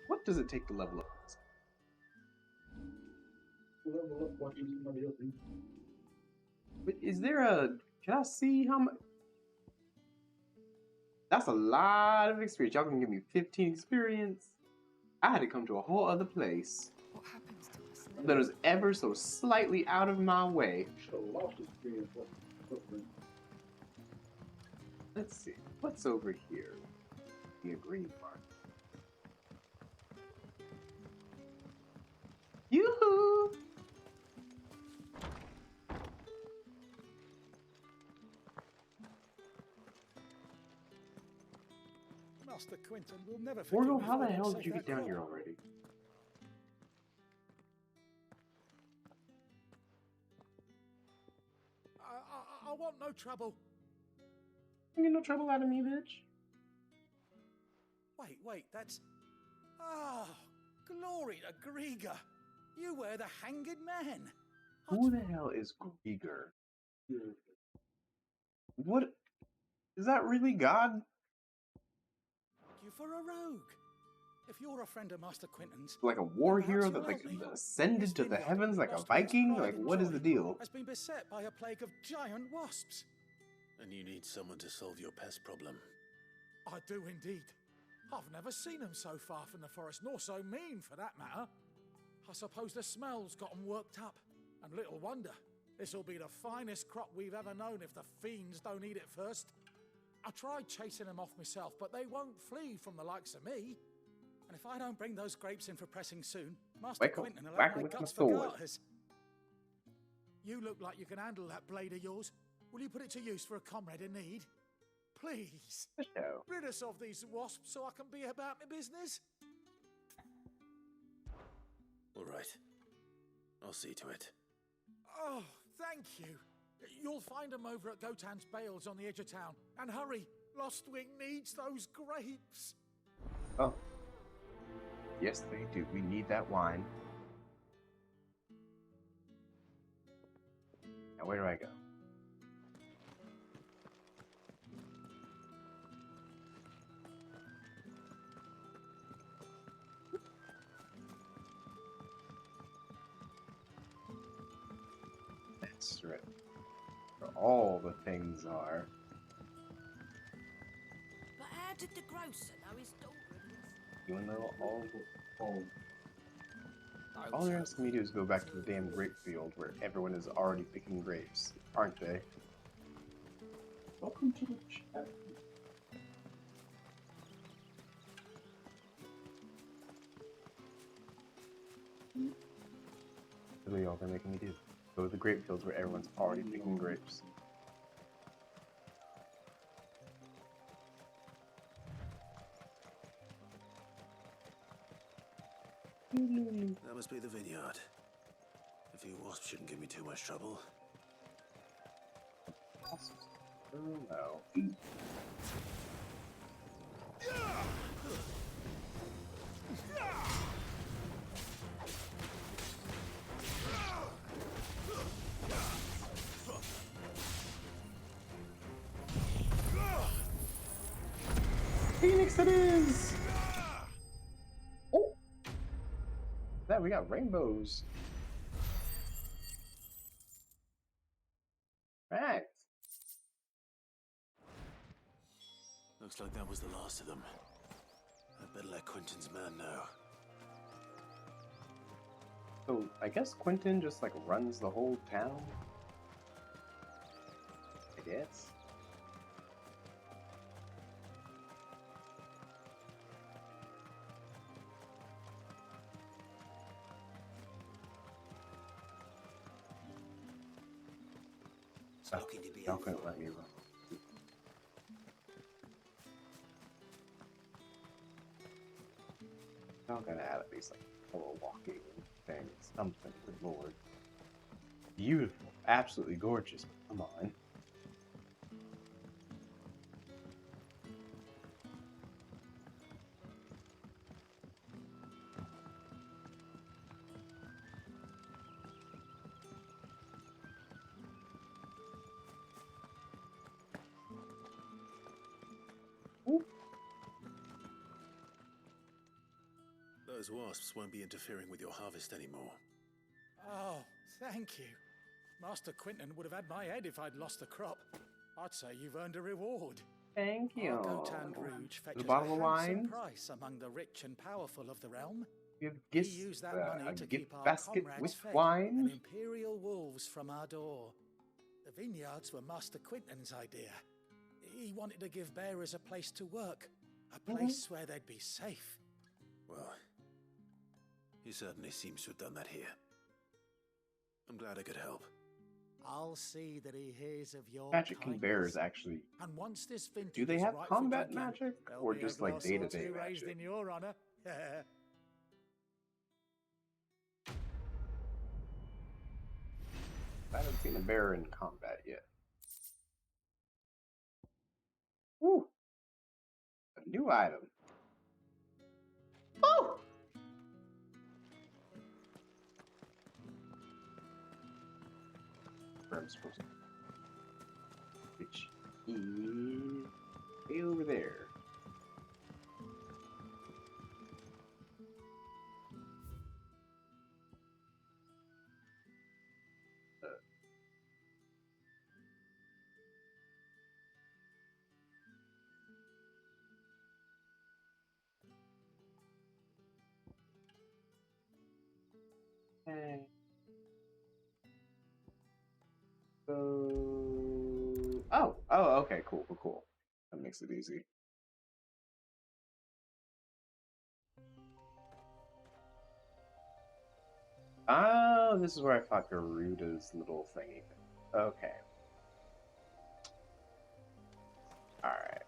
What does it take to level up? Level up watching somebody else. But is there a? Can I see how much? That's a lot of experience. Y'all gonna give me 15 experience? I had to come to a whole other place. What happens to us? That was ever so slightly out of my way. Let's see. What's over here? The green part. Yoo-hoo! Master Quinton will never forgive Mortal, me how for the letting hell him did you save get that down crop. here already? I want no trouble. You get no trouble out of me, bitch. Wait, that's... Oh, glory to Grieger. You were the hanged man. Who the hell is Grieger? What? Is that really God? You for a rogue. If you're a friend of Master Quinton's, Like a war then perhaps hero you'll that like help me. ascended to the Vineyard, heavens like a lost to its Viking? pride Like and what is the joy, deal? has been beset by a plague of giant wasps. And you need someone to solve your pest problem. I do indeed. I've never seen them so far from the forest, nor so mean for that matter. I suppose the smell's got 'em worked up. And little wonder. This'll be the finest crop we've ever known if the fiends don't eat it first. I tried chasing them off myself, but they won't flee from the likes of me. And if I don't bring those grapes in for pressing soon, Master Quinton will have my guts for garters. You look like you can handle that blade of yours. Will you put it to use for a comrade in need? Please. No. Rid us of these wasps so I can be about my business. All right. I'll see to it. Oh, thank you. You'll find them over at Gotan's Bales on the edge of town. And hurry, Lostwing needs those grapes. Oh. Yes, they do. We need that wine. Now, where do I go? That's right. Where all the things are. But how did the grocer know his daughter? You wanna know all they're asking me to do is go back to the damn grape field where everyone is already picking grapes, aren't they? Welcome to the chat. What are y'all gonna make me do? Go to the grape fields where everyone's already picking grapes. That must be the vineyard. A few wasps shouldn't give me too much trouble. Oh no. Phoenix it is! Oh! That we got rainbows. Looks like that was the last of them. I'd better let Quentin's man know. So I guess Quentin just like runs the whole town. I guess. It's looking to be Not gonna let me run. Not gonna add at least like a little walking thing, something. Good lord. Beautiful, absolutely gorgeous. Come on. Those wasps won't be interfering with your harvest anymore. Oh, thank you. Master Quentin would have had my head if I'd lost the crop. I'd say you've earned a reward. Thank you. Our Gotand Rouge fetches a bottle of handsome wine. price among the rich and powerful of the realm. Give We gifts, use that a money to gift keep our basket comrades with fed wine. and imperial wolves from our door. The vineyards were Master Quentin's idea. He wanted to give bearers a place to work, a place where they'd be safe. Well, he certainly seems to have done that here. I'm glad I could help. I'll see that he hears of your Magic can kindness. bears actually. And once this vintage Do they is have ripe for combat drinking, magic there'll or be a just like glass or day-to-day two raised magic? in your honor. I haven't seen a bear in combat yet. Woo! A new item. Oh! Where I'm supposed to. Which is way over there. Okay. So, oh, okay, cool. That makes it easy. Oh, this is where I fought Garuda's little thingy. Okay. Alright.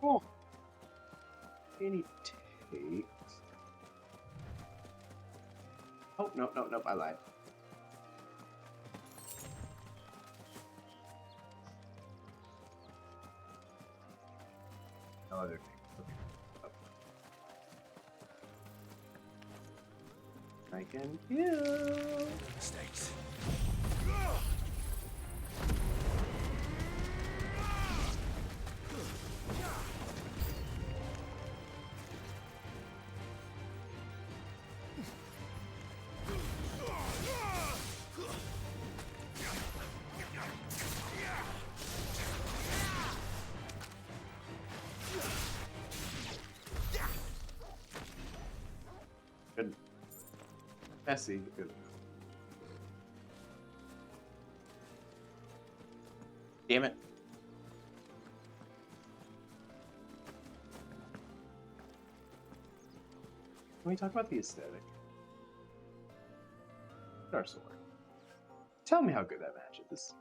Oh. Any takes. Oh, no, I lied. No other thing. Okay. I can kill. Mistakes. Good. Messy, good. Damn it. Can we talk about the aesthetic? Our sword. Tell me how good that match is.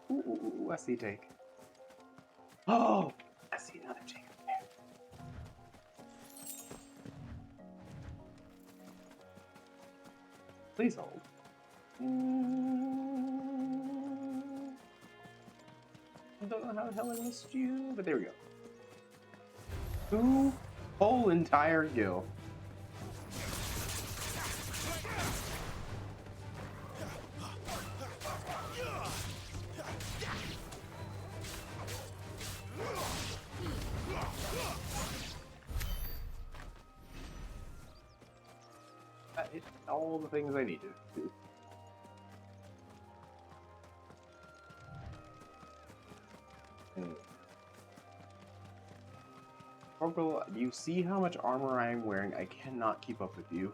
Ooh, I see a take. Oh! I see another take. Please hold. how the hell I missed you, but there we go. 2 whole entire gil. It's all the things I needed. Corporal, do you see how much armor I am wearing? I cannot keep up with you.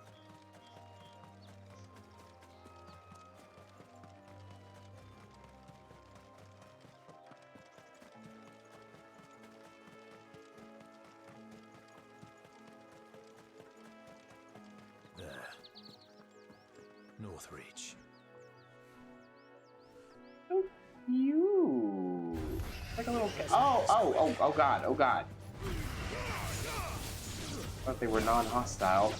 There. Northreach. Oh, you. Like a little. Oh God. Oh God. I thought they were non-hostile.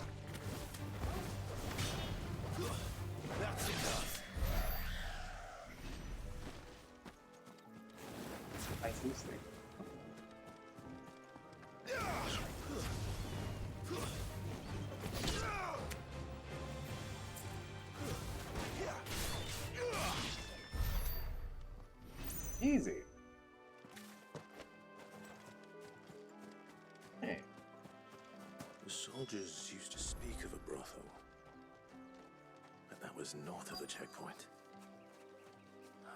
I see this thing. Easy. Hey. The soldiers used to speak of a brothel, but that was north of the checkpoint. I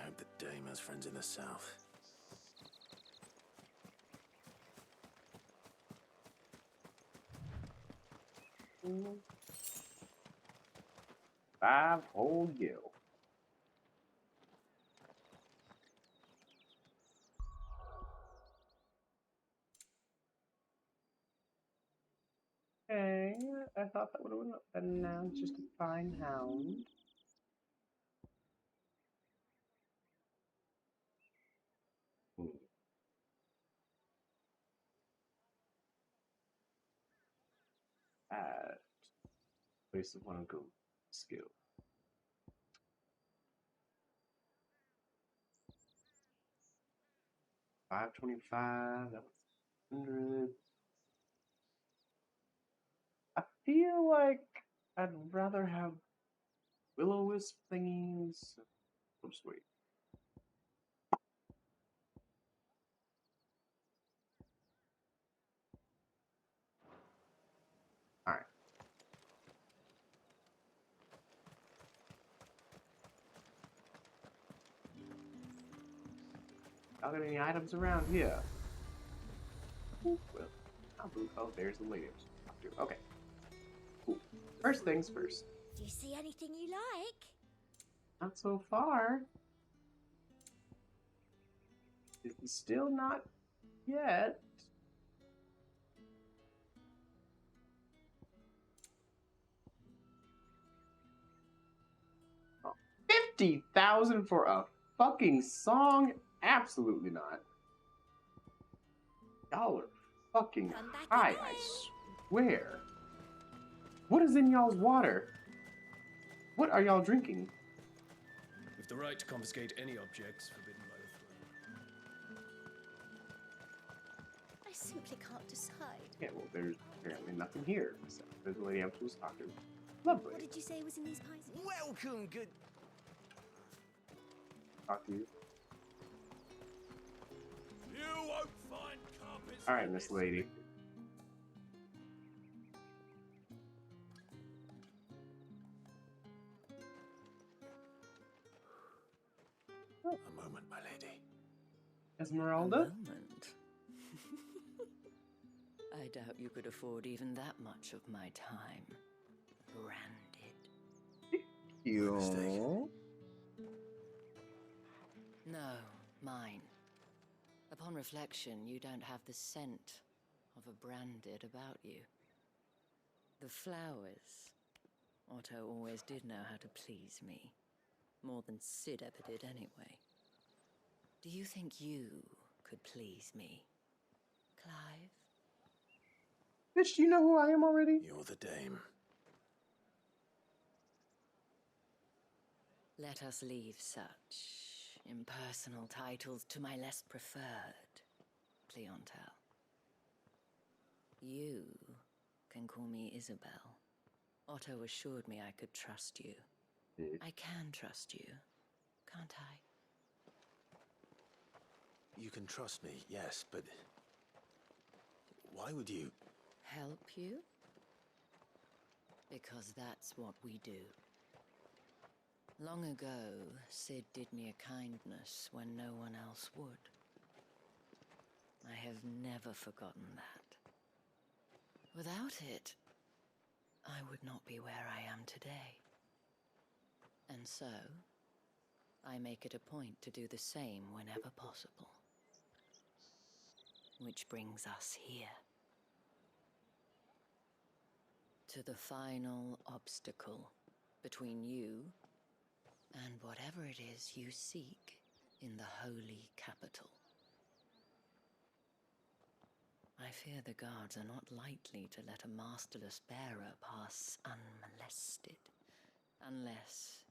hope that Dame has friends in the south. Mm. 5 whole gil. Okay, I thought that would have been now just a fine hound. At place of one of go skill. 525, that was 100. I feel like I'd rather have will-o-wisp thingies. Oh, sweet. Alright. Not got any items around here. Well, oh, there's the lady. Okay. Cool. First things first. Do you see anything you like? Not so far. It's still not yet. Oh, 50,000 for a fucking song? Absolutely not. Y'all are fucking high, I swear. What is in y'all's water? What are y'all drinking? With the right to confiscate any objects forbidden by the throne. I simply can't decide. Yeah, well, there's apparently nothing here. So there's the lady I was talking to. Lovely. What did you say was in these pies? Welcome, good. Talk to you. You won't find carpets. All right, Miss Lady. A moment, my lady. Esmeralda? A moment. I doubt you could afford even that much of my time. Branded. You. No, mine. Upon reflection, you don't have the scent of a branded about you. The flowers. Otto always did know how to please me. More than Sid ever did anyway. Do you think you could please me, Clive? Bitch, do you know who I am already? You're the dame. Let us leave such impersonal titles to my less preferred clientele. You can call me Isabel. Otto assured me I could trust you. I can trust you, can't I? You can trust me, yes, but why would you? Help you? Because that's what we do. Long ago, Sid did me a kindness when no one else would. I have never forgotten that. Without it, I would not be where I am today. And so, I make it a point to do the same whenever possible. Which brings us here. To the final obstacle between you and whatever it is you seek in the holy capital. I fear the guards are not likely to let a masterless bearer pass unmolested. Unless...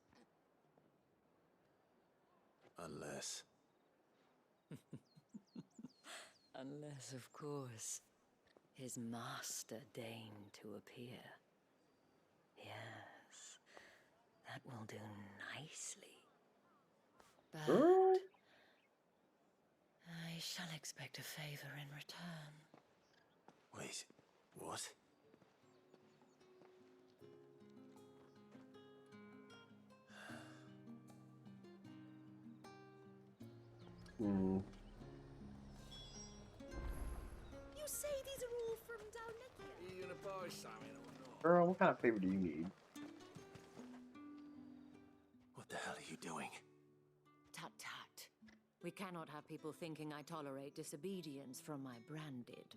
Unless, of course, his master deigned to appear. Yes, that will do nicely. But I shall expect a favor in return. Wait, what? Hmm. You say these are all from down here? Are you gonna buy something or not? Girl, what kind of favor do you need? What the hell are you doing? Tut tut. We cannot have people thinking I tolerate disobedience from my branded.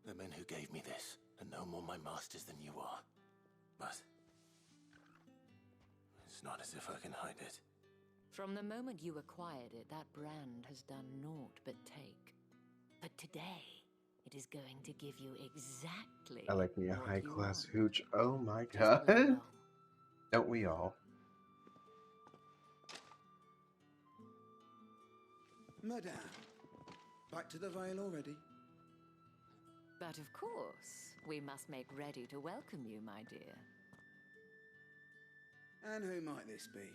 The men who gave me this are no more my masters than you are. But it's not as if I can hide it. From the moment you acquired it, that brand has done naught but take. But today, it is going to give you exactly I like me a what high you class want. hooch. Oh my Just god. play along. Don't we all? Madame, back to the Vale already? But of course, we must make ready to welcome you, my dear. And who might this be?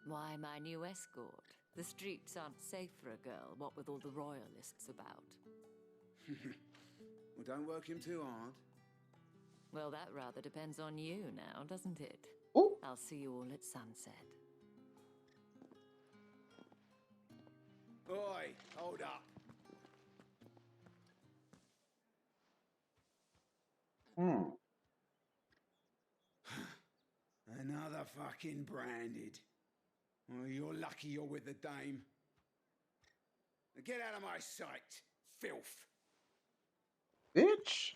Why, my new escort. The streets aren't safe for a girl, what with all the royalists about. Well, don't work him too hard. Well, that rather depends on you now, doesn't it? Ooh. I'll see you all at sunset. Oi, hold up. Another fucking branded. Oh, you're lucky you're with the dame. Now get out of my sight, filth. Bitch.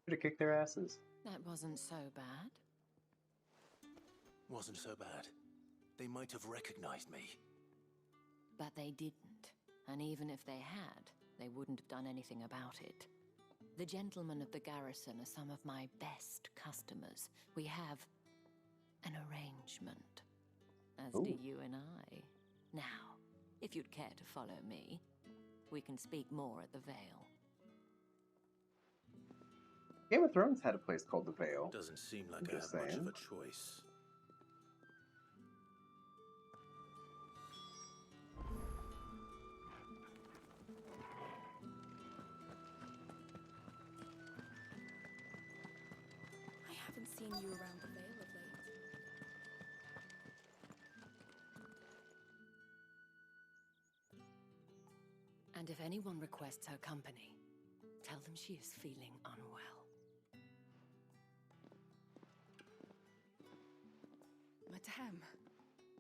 Should have kicked their asses. That wasn't so bad. Wasn't so bad. They might have recognized me. But they didn't. And even if they had, they wouldn't have done anything about it. The gentlemen of the garrison are some of my best customers. We have an arrangement, as do you and I. Now, if you'd care to follow me, we can speak more at the Vale. Game of Thrones had a place called the Vale. Doesn't seem like I have Just much of saying. a choice. I haven't seen you around the Vale of late. And if anyone requests her company, tell them she is feeling unwell. Madame,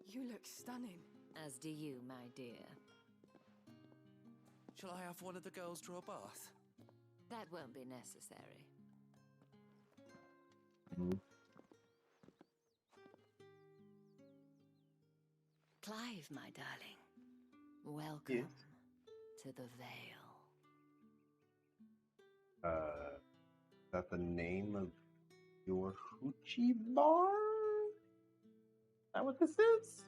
you look stunning. As do you, my dear. Shall I have one of the girls draw a bath? That won't be necessary. Clive, my darling. Welcome to the Vale. that the name of your hoochie bar? Is that what this is?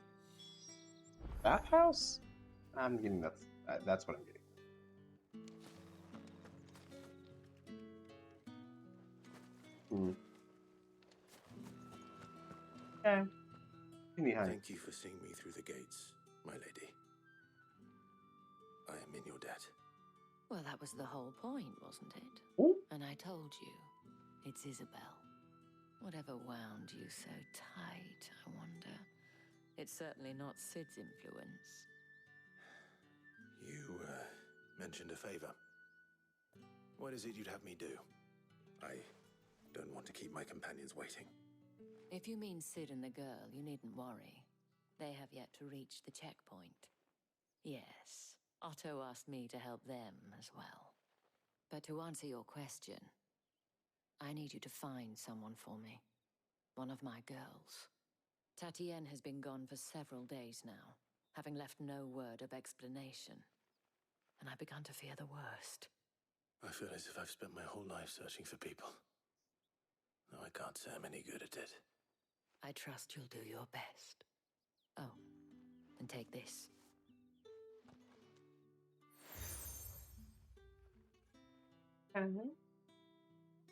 Bathhouse? I'm getting that's what I'm getting. Okay. Thank you for seeing me through the gates, my lady. I am in your debt. Well, that was the whole point, wasn't it? Ooh. And I told you, it's Isabel. Whatever wound you so tight, I wonder. It's certainly not Sid's influence. You, mentioned a favor. What is it you'd have me do? I don't want to keep my companions waiting. If you mean Sid and the girl, you needn't worry. They have yet to reach the checkpoint. Yes, Otto asked me to help them as well. But to answer your question, I need you to find someone for me. One of my girls. Tatienne has been gone for several days now, having left no word of explanation. And I've begun to fear the worst. I feel as if I've spent my whole life searching for people. Though I can't say I'm any good at it. I trust you'll do your best. Oh, and take this.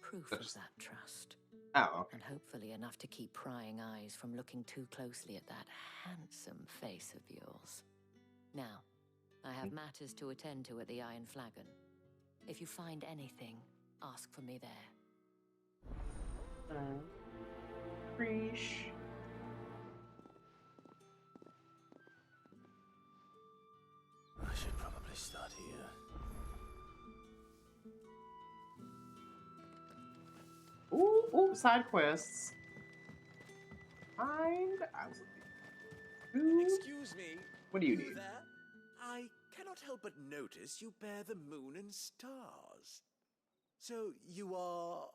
Proof of that trust. Oh, okay. And hopefully enough to keep prying eyes from looking too closely at that handsome face of yours. Now, I have matters to attend to at the Iron Flagon. If you find anything, ask for me there. Preach. I should probably start here. Ooh, side quests. Excuse me. What do you need? There? I cannot help but notice you bear the moon and stars. So you are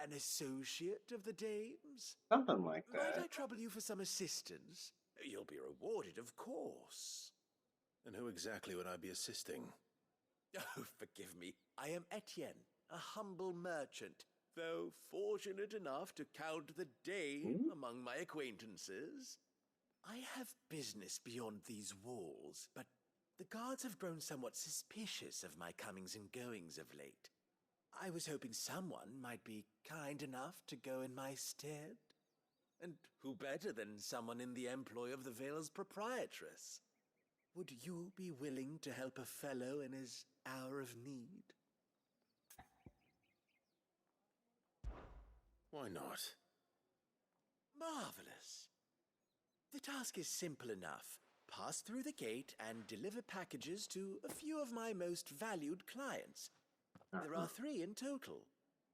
an associate of the dames? Something like that. Might I trouble you for some assistance? You'll be rewarded, of course. And who exactly would I be assisting? Oh, forgive me. I am Etienne, a humble merchant, though fortunate enough to count the dame among my acquaintances. I have business beyond these walls, but the guards have grown somewhat suspicious of my comings and goings of late. I was hoping someone might be kind enough to go in my stead. And who better than someone in the employ of the Vale's proprietress? Would you be willing to help a fellow in his hour of need? Why not? Marvelous. The task is simple enough. Pass through the gate and deliver packages to a few of my most valued clients. There are 3 in total.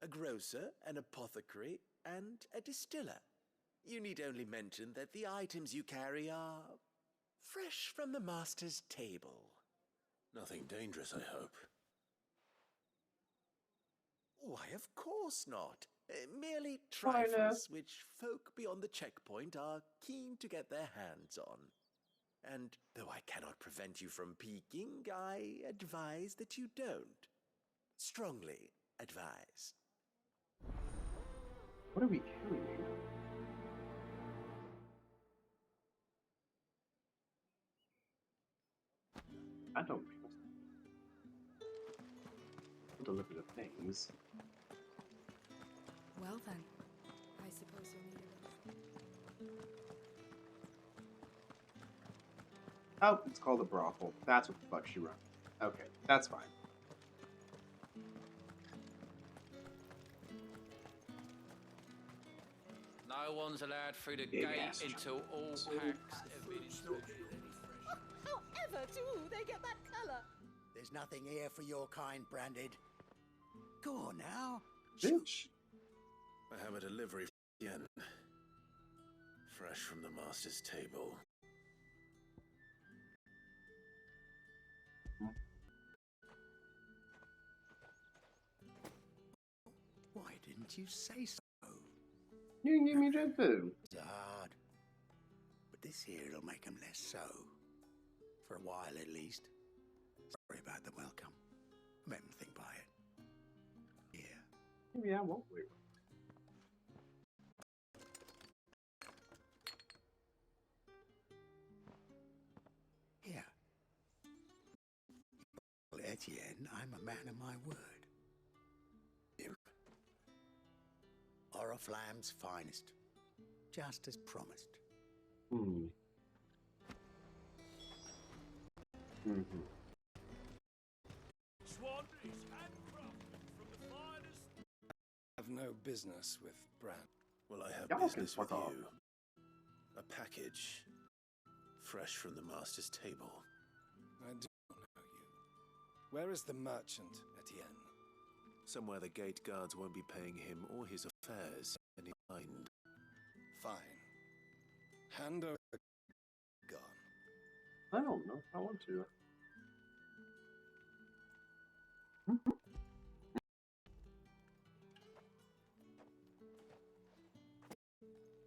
A grocer, an apothecary, and a distiller. You need only mention that the items you carry are fresh from the master's table. Nothing dangerous, I hope. Why, of course not. Merely trifles which folk beyond the checkpoint are keen to get their hands on. And though I cannot prevent you from peeking, I advise that you don't. Strongly advise. What are we carrying? I don't deliver the things. Well then, I suppose you'll need it. Oh, it's called a brothel. That's what the fuck she runs. Okay, that's fine. No one's allowed through the gate until all packs have been inspected. However do they get that colour? There's nothing here for your kind, Branded. Go on now. Bitch. I have a delivery again. Fresh from the master's table. Why didn't you say so? You can give me good food. It's hard. But this here'll make them less so. For a while at least. Sorry about the welcome. Let them think by it. Here. Maybe I won't wait. Here. Well, Etienne, I'm a man of my word. You. Oriflamme's finest. Just as promised. Hmm. Mm-hmm. Swan is handcrafted from the finest. I have no business with Brand. Well, I have Y'all can business with fuck off. you. A package. Fresh from the master's table. I do not know you. Where is the merchant, Etienne? Somewhere the gate guards won't be paying him or his affairs any mind. Fine. Hand over the gun. I don't know if I want to.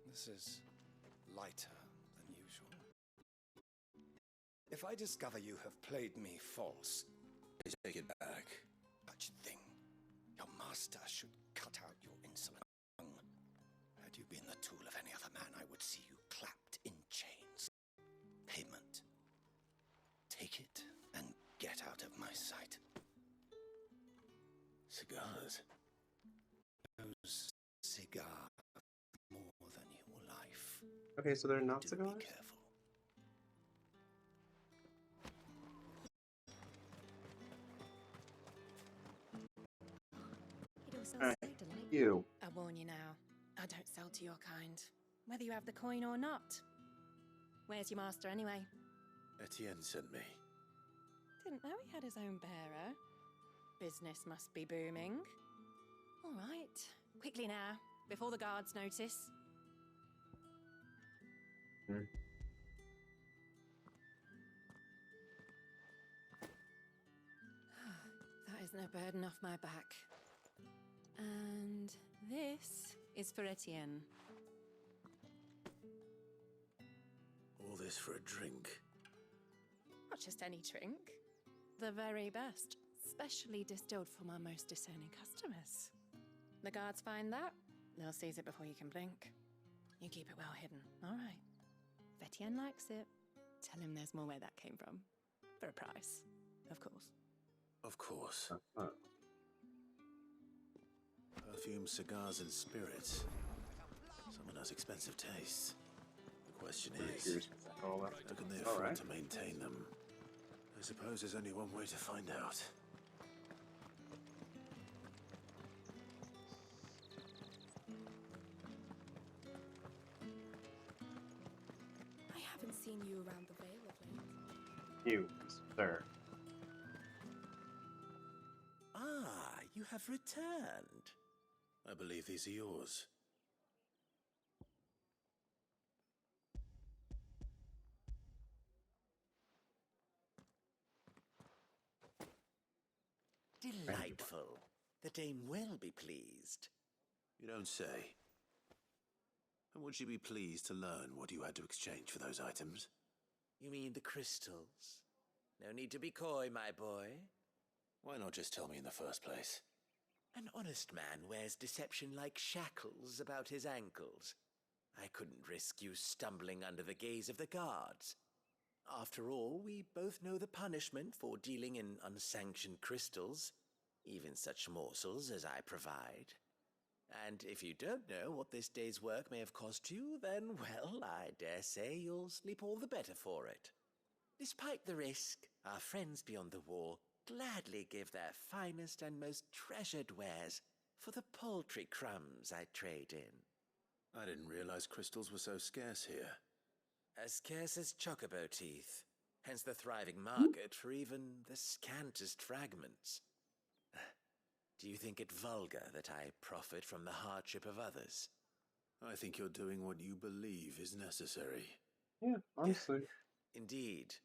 This is lighter than usual. If I discover you have played me false, Please take it back. such thing, your master should cut out your insolent tongue. Had you been the tool of any other man, I would see you clapped in chains. Payment. Take it and get out of my sight. Cigars. Those cigars more than your life. Okay, so they're not Do cigars? be careful. It all sounds Alright, so delightful. you. I warn you now, I don't sell to your kind, whether you have the coin or not. Where's your master anyway? Etienne sent me. Didn't know he had his own bearer. Business must be booming. All right, quickly now, before the guards notice. That isn't a burden off my back. And this is for Etienne. All this for a drink. Not just any drink. The very best, specially distilled for my most discerning customers. The guards find that, they'll seize it before you can blink. You keep it well hidden, all right? If Etienne likes it, tell him there's more where that came from. For a price, of course. Of course. Perfume, cigars, and spirits. Someone has expensive tastes. The question is, how can they afford to maintain them? I suppose there's only one way to find out. I haven't seen you around the Vale of late. You, sir. Ah, you have returned. I believe these are yours. Delightful. The dame will be pleased. You don't say. And would she be pleased to learn what you had to exchange for those items? You mean the crystals? No need to be coy, my boy. Why not just tell me in the first place? An honest man wears deception like shackles about his ankles. I couldn't risk you stumbling under the gaze of the guards. After all, we both know the punishment for dealing in unsanctioned crystals, even such morsels as I provide. And if you don't know what this day's work may have cost you, then, well, I dare say you'll sleep all the better for it. Despite the risk, our friends beyond the wall gladly give their finest and most treasured wares for the paltry crumbs I trade in. I didn't realize crystals were so scarce here. As scarce as chocobo teeth, hence the thriving market for even the scantest fragments. Do you think it vulgar that I profit from the hardship of others? I think you're doing what you believe is necessary. Yeah, honestly. Indeed,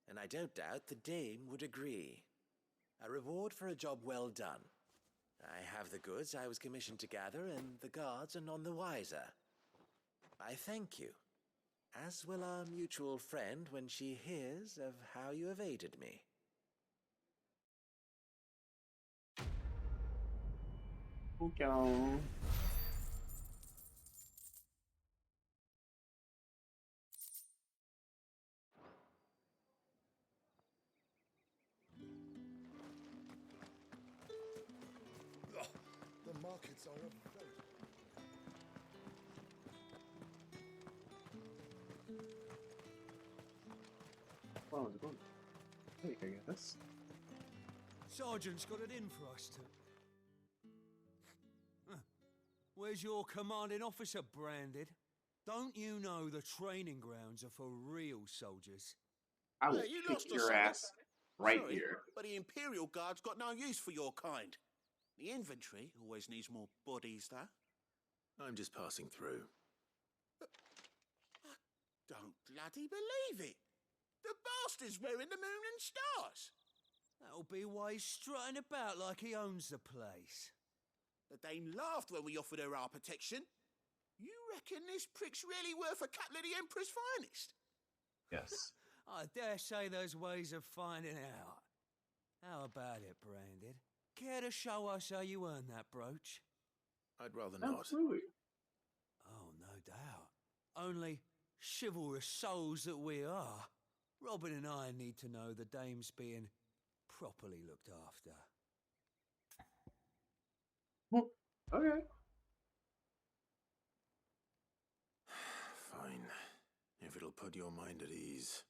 and I don't doubt the dame would agree. A reward for a job well done. I have the goods I was commissioned to gather, and the guards are none the wiser. I thank you, as will our mutual friend when she hears of how you have aided me. Go. The markets are a very... Well, it's going. Hey, I guess. Sergeant's got it in for us to... Huh. Where's your commanding officer, Branded? Don't you know the training grounds are for real soldiers? I will you kick lost your us, ass right Sorry, here. but the Imperial Guard's got no use for your kind. The infantry always needs more bodies, though. I'm just passing through. I don't bloody believe it. The bastard's wearing the moon and stars. That'll be why he's strutting about like he owns the place. The Dame laughed when we offered her our protection. You reckon this prick's really worth a couple of the Emperor's finest? Yes. I dare say there's ways of finding out. How about it, Branded? Care to show us how you earned that brooch? I'd rather not. Absolutely. Oh, no doubt. Only chivalrous souls that we are, Robin and I need to know the dame's being properly looked after. Okay. Fine. If it'll put your mind at ease.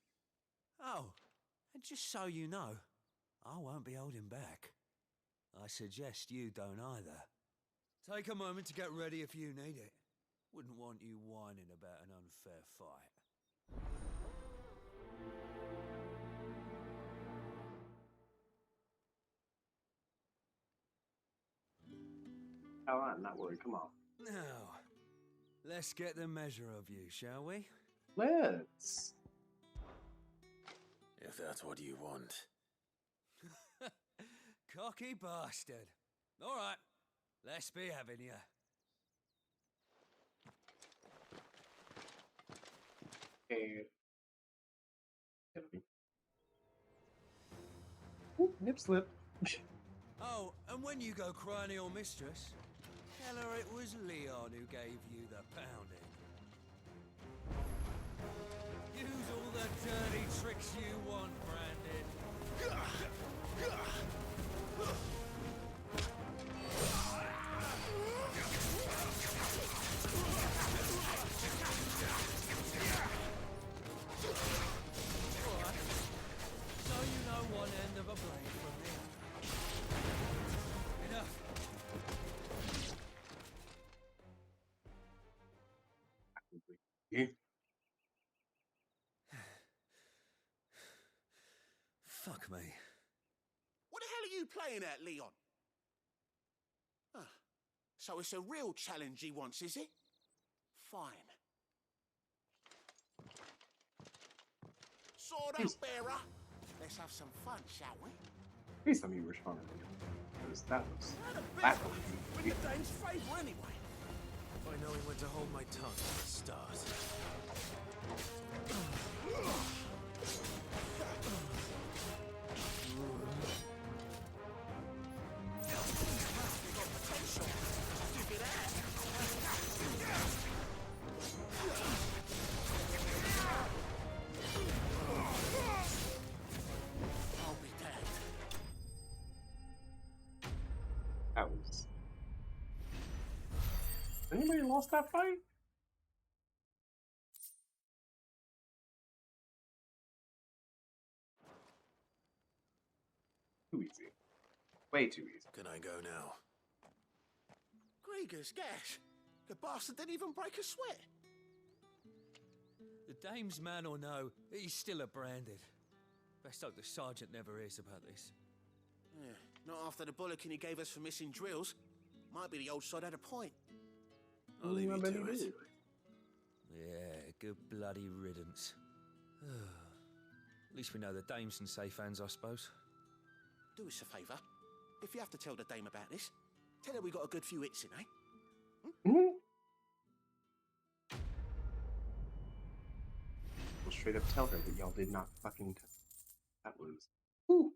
Oh, and just so you know, I won't be holding back. I suggest you don't either. Take a moment to get ready if you need it. Wouldn't want you whining about an unfair fight. Oh, I'm not worried. Come on. Now, let's get the measure of you, shall we? Let's. If that's what you want. Cocky bastard. All right, let's be having you. Okay. Ooh, nip slip. Oh, and when you go crying to your mistress, tell her it was Leon who gave you the pounding. Use all the dirty tricks you want, Brandon. Alright, so you know one end of a blade from the other. Enough. Yeah. Fuck me. What the hell are you playing at, Leon? Huh. So it's a real challenge he wants, is it? Fine. Sword up, bearer. Let's have some fun, shall we? Please tell me you responded. Because that was baffling. With the Dame's favour, anyway. If I know when to hold my tongue at the start. I'll be damned. That was. Anybody lost that fight? Too easy. Way too easy. Can I go now? Grieger's gas. The bastard didn't even break a sweat. The Dame's man or no, he's still a Branded. Best hope the sergeant never hears about this. Yeah, not after the bollocking he gave us for missing drills. Might be the old sod had a point. I'll leave you to it. Yeah, good bloody riddance. At least we know the Dame's in safe hands, I suppose. Do us a favour. If you have to tell the Dame about this, tell her we got a good few hits in, eh? We'll straight up tell her that y'all did not fucking. That was. Woo!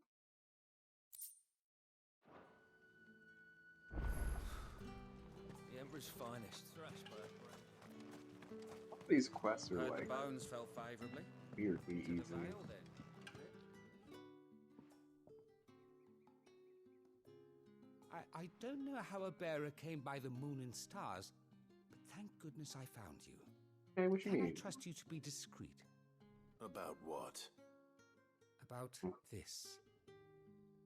Silver's finest. These quests are Heard like the bones fell favourably. weirdly To the easy. Vale, then. I don't know how a bearer came by the moon and stars, but thank goodness I found you. Okay, what you Can I need? trust you to be discreet? About what? About this.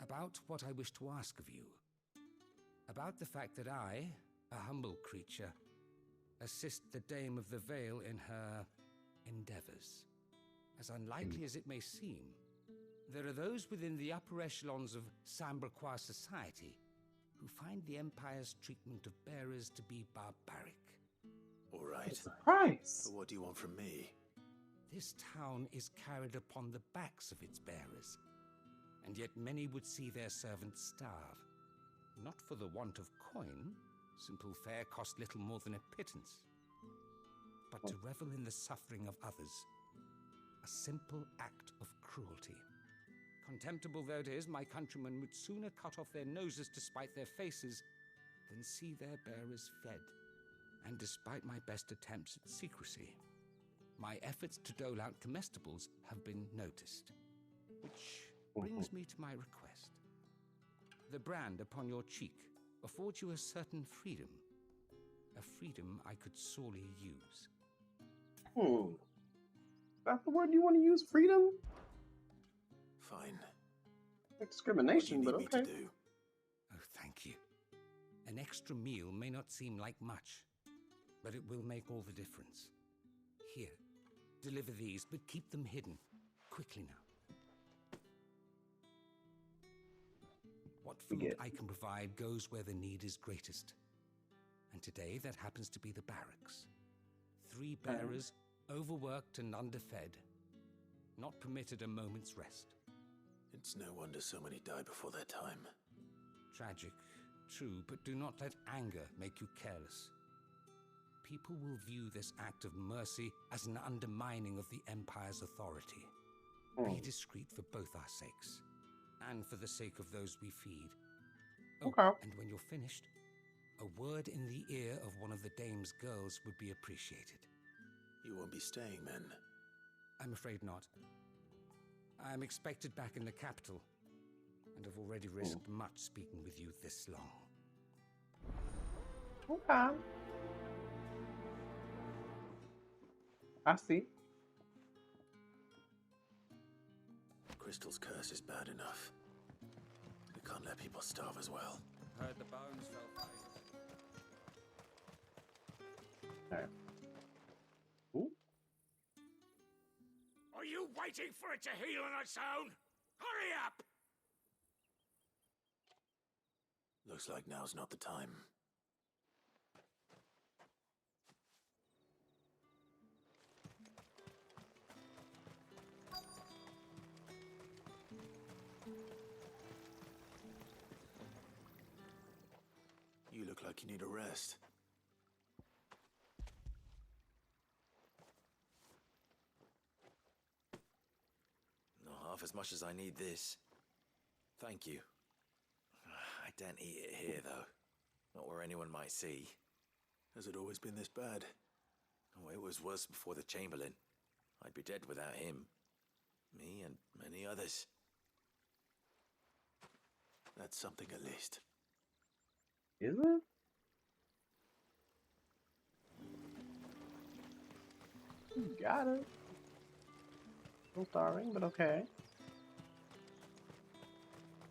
About what I wish to ask of you. About the fact that I, a humble creature, assist the Dame of the Vale in her endeavors. As unlikely as it may seem, there are those within the upper echelons of Samberquois society who find the Empire's treatment of bearers to be barbaric. All right. Surprise! But what do you want from me? This town is carried upon the backs of its bearers, and yet many would see their servants starve. Not for the want of coin, simple fare cost little more than a pittance, but to revel in the suffering of others, a simple act of cruelty. Contemptible though it is, my countrymen would sooner cut off their noses to spite their faces than see their bearers fed. And despite my best attempts at secrecy, my efforts to dole out comestibles have been noticed. Which brings me to my request. The brand upon your cheek affords you a certain freedom. A freedom I could sorely use. That's the word you want to use? Freedom? Fine. Like discrimination, but okay. Oh, thank you. An extra meal may not seem like much, but it will make all the difference. Here, deliver these, but keep them hidden. Quickly now. What food I can provide goes where the need is greatest. And today, that happens to be the barracks. 3 bearers, overworked and underfed, not permitted a moment's rest. It's no wonder so many die before their time. Tragic, true, but do not let anger make you careless. People will view this act of mercy as an undermining of the Empire's authority. Be discreet for both our sakes, and for the sake of those we feed. Oh, and when you're finished, a word in the ear of one of the Dame's girls would be appreciated. You won't be staying then? I'm afraid not. I'm expected back in the capital, and have already risked much speaking with you this long. Okay. I see. Crystal's curse is bad enough. We can't let people starve as well. Heard the bones fell favourably. Alright. Ooh. Are you waiting for it to heal on its own? Hurry up! Looks like now's not the time. You look like you need a rest. Not half as much as I need this. Thank you. I don't eat it here, though. Not where anyone might see. Has it always been this bad? Oh, it was worse before the Chamberlain. I'd be dead without him. Me and many others. That's something at least. Is it? You got it. I'm starving, but okay.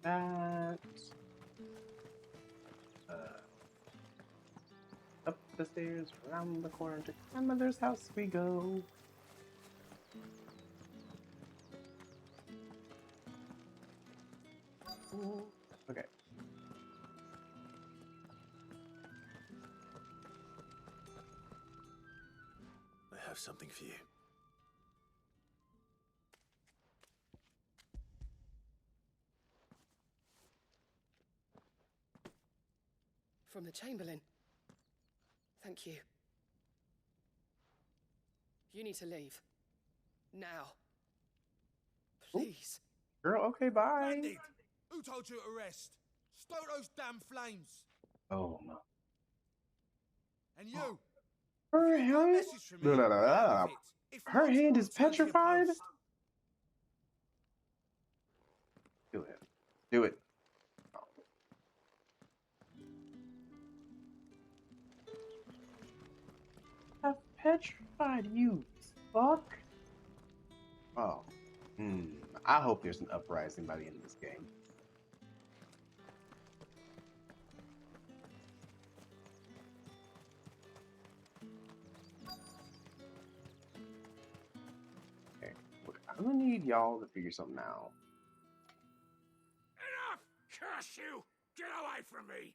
That. Up the stairs, around the corner to grandmother's house we go. Ooh, okay. I have something for you. From the Chamberlain. Thank you. You need to leave. Now. Please. Girl, okay, bye. Bandit! Who told you to rest? Stoke those damn flames! Oh, no. And you! Her If you got a hand. message from me, No, no, no, get no, on no. with it. If Her not, hand is return to your petrified. post. Do it. Do it. I've petrified you, fuck. Oh. I hope there's an uprising by the end of this game. Okay. Look, I'm gonna need y'all to figure something out. Enough! Curse you! Get away from me!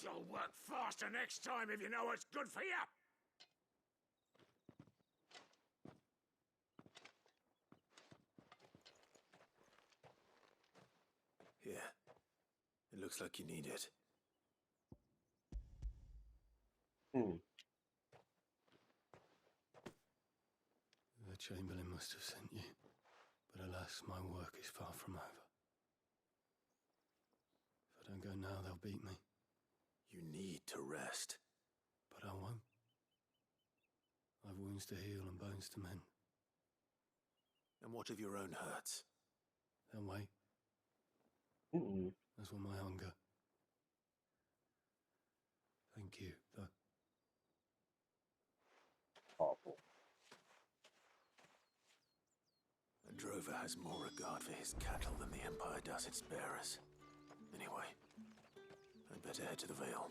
You'll work faster next time if you know what's good for you! Here. It looks like you need it. The Chamberlain must have sent you, but alas, my work is far from over. If I don't go now, they'll beat me. You need to rest. But I won't. I've wounds to heal and bones to mend. And what of your own hurts? They'll wait. As will my hunger. Thank you, though. Awful. A drover has more regard for his cattle than the Empire does its bearers. Anyway, I'd better head to the Vale.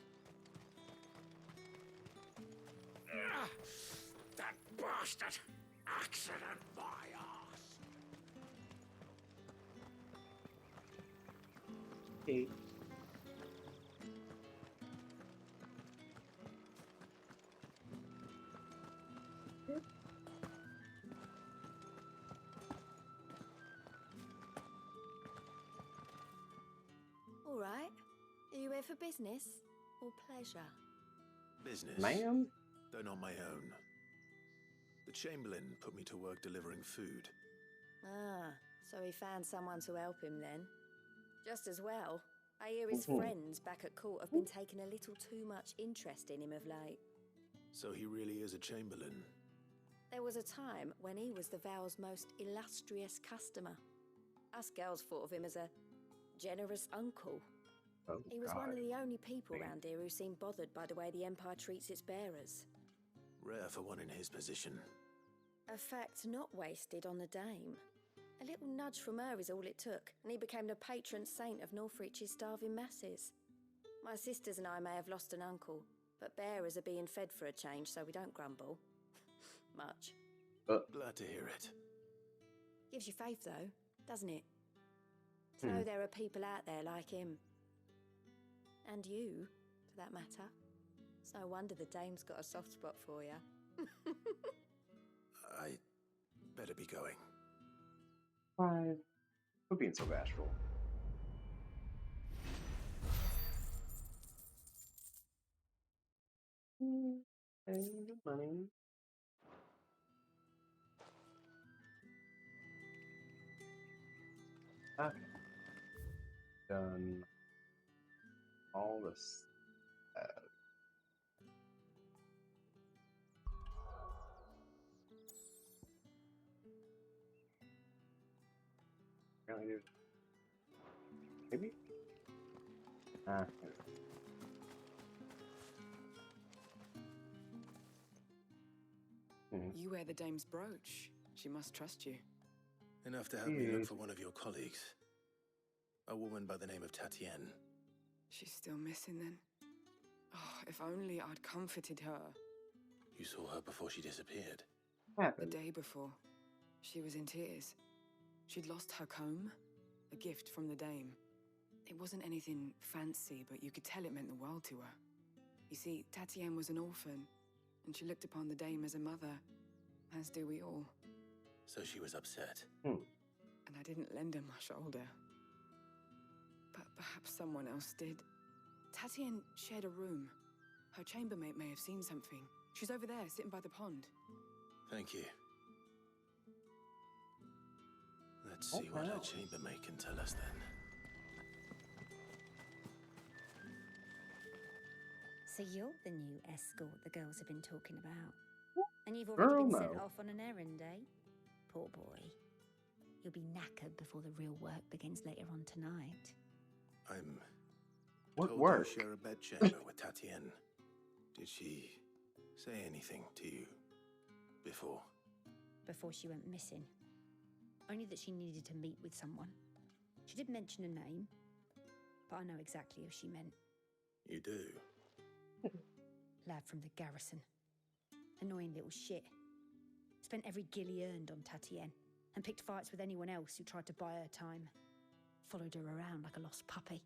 That bastard! Accident, my ass! Hey. All right. Are you here for business or pleasure? Business. Ma'am? Though not my own. The Chamberlain put me to work delivering food. Ah, so he found someone to help him then. Just as well. I hear his friends back at court have been taking a little too much interest in him of late. So he really is a Chamberlain. There was a time when he was the Vale's most illustrious customer. Us girls thought of him as a generous uncle. Oh, he was God. one of the only people around here who seemed bothered by the way the Empire treats its bearers. Rare for one in his position. A fact not wasted on the dame. A little nudge from her is all it took, and he became the patron saint of Northreach's starving masses. My sisters and I may have lost an uncle, but bearers are being fed for a change, so we don't grumble. Much. Glad to hear it. Gives you faith, though, doesn't it? To know there are people out there like him. And you, for that matter. It's no wonder the dame's got a soft spot for you. I better be going. Why? Quit being so bashful. Money. Okay. Done all this. Apparently there's maybe? You wear the dame's brooch. She must trust you. Enough to help me look for one of your colleagues. A woman by the name of Tatienne. She's still missing then? Oh, if only I'd comforted her. You saw her before she disappeared. The day before. She was in tears. She'd lost her comb. A gift from the dame. It wasn't anything fancy, but you could tell it meant the world to her. You see, Tatienne was an orphan, and she looked upon the dame as a mother, as do we all. So she was upset. And I didn't lend her my shoulder. But perhaps someone else did. Tatienne shared a room. Her chambermaid may have seen something. She's over there, sitting by the pond. Thank you. Let's see what her chambermaid can tell us then. So you're the new escort the girls have been talking about. And you've Girl, already been sent no. off on an errand, eh? Poor boy. You'll be knackered before the real work begins later on tonight. I'm What told work? you share a bedchamber with Tatienne. Did she say anything to you before? Before she went missing. Only that she needed to meet with someone. She did mention a name, but I know exactly who she meant. You do? Lad from the garrison. Annoying little shit. Spent every guil he earned on Tatienne, and picked fights with anyone else who tried to buy her time. Followed her around like a lost puppy.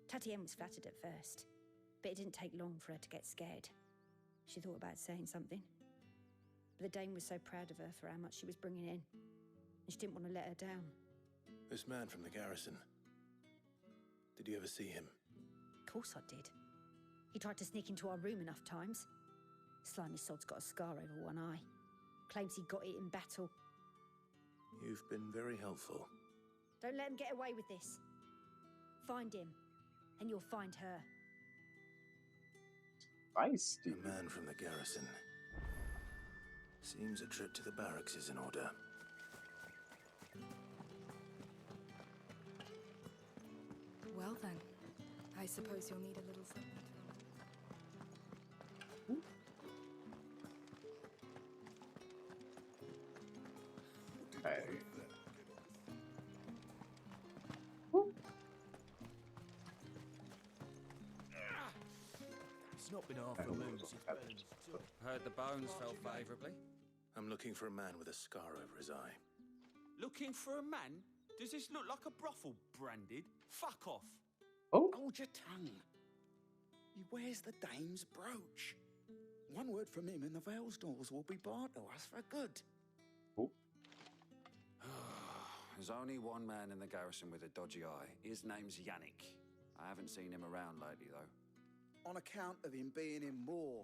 Tatienne was flattered at first, but it didn't take long for her to get scared. She thought about saying something. But the dame was so proud of her for how much she was bringing in, and she didn't want to let her down. This man from the garrison. Did you ever see him? Of course I did. He tried to sneak into our room enough times. Slimy sod's got a scar over one eye. Claims he got it in battle. You've been very helpful. Don't let him get away with this. Find him, and you'll find her. Feisty. A man from the garrison. Seems a trip to the barracks is in order. Well then, I suppose you'll need a little something to... Hey. It's not been half a moon since Ben's took. Heard the bones fell favourably. I'm looking for a man with a scar over his eye. Looking for a man? Does this look like a brothel branded? Fuck off. Oh. Hold your tongue. He wears the dame's brooch. One word from him and the Vale's doors will be barred to us for good. Oh. There's only one man in the garrison with a dodgy eye. His name's Yannick. I haven't seen him around lately, though. On account of him being in war.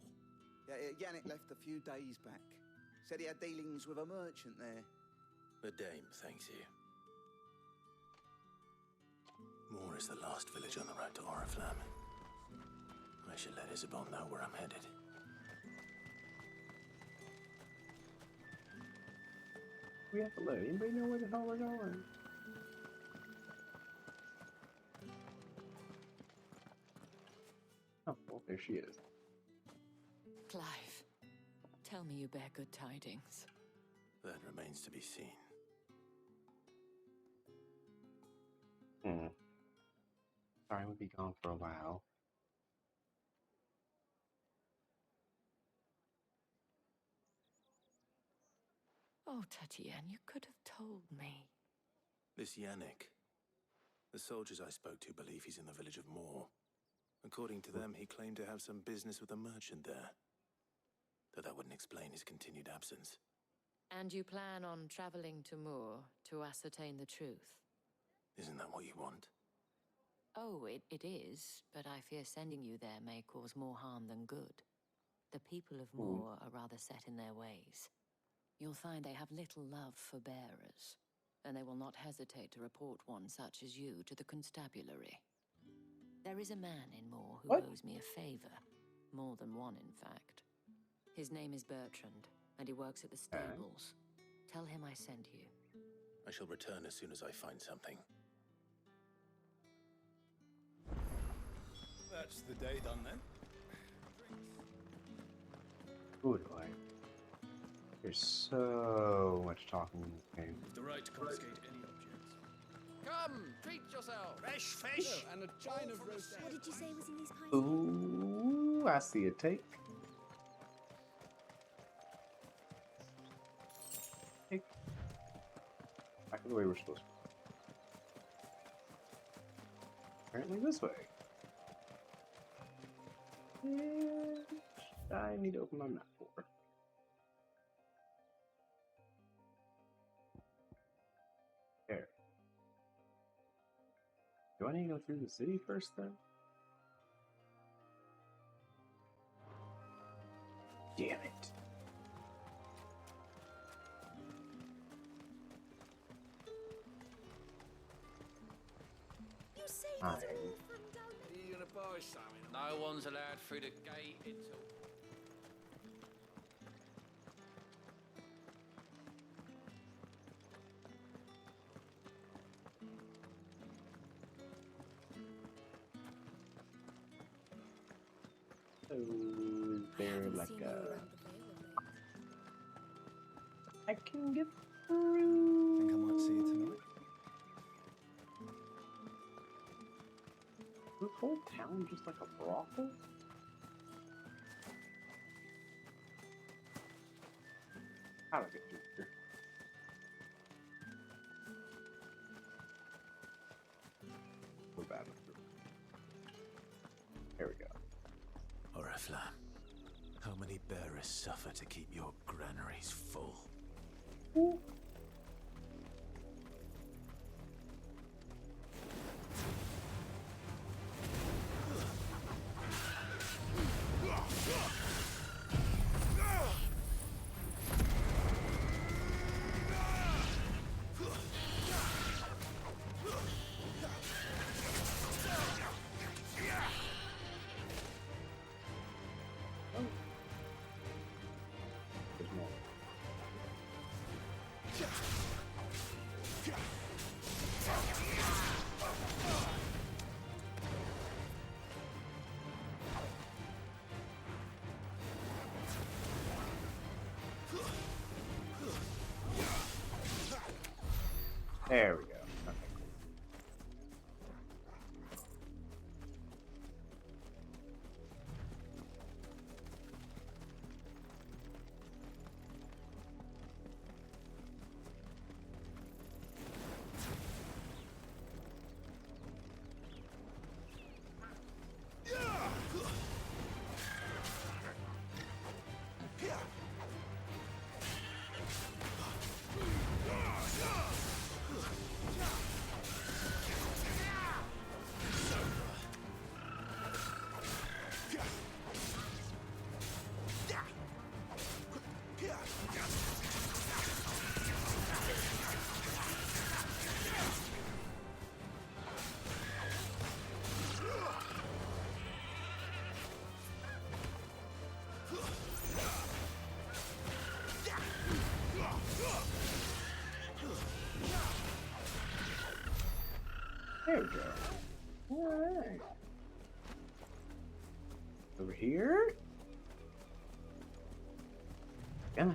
Yannick left a few days back. Said he had dealings with a merchant there. The dame thanks you. Moor is the last village on the road to Oriflamme. I should let Isabel know where I'm headed. We have to let anybody know where the hell we're going. Oh, well, there she is. Clive, tell me you bear good tidings. That remains to be seen. Sorry, we'll be gone for a while. Oh, Tatienne, you could have told me. This Yannick. The soldiers I spoke to believe he's in the village of Moor. According to them, he claimed to have some business with a merchant there. Though that wouldn't explain his continued absence. And you plan on traveling to Moor to ascertain the truth? Isn't that what you want? Oh, it is, but I fear sending you there may cause more harm than good. The people of Moor are rather set in their ways. You'll find they have little love for bearers, and they will not hesitate to report one such as you to the constabulary. There is a man in Moor who owes me a favor. More than one, in fact. His name is Bertrand, and he works at the stables. Tell him I sent you. I shall return as soon as I find something. That's the day done then. Good boy. There's so much talking in this game. With the right to confiscate any objects. Come, treat yourself. Fresh fish. Oh, and a chine of roast What did you say was in these pies? Ooh, I see a take. Take. Back the way we're supposed to. Apparently this way. And I need to open my map for. There. Do I need to go through the city first then? Damn it. You say Hi. these are all from down Are you gonna buy something? No one's allowed through the gate until... So is there like a... I can get through. Think I might see you tonight. This whole town just like a brothel? How do I get through here? We're bad with it. There we go. Oriflamme, how many bearers suffer to keep your granaries full? Ooh. There's more. There we go. Okay, cool. There we go. Alright. Over here? Yeah.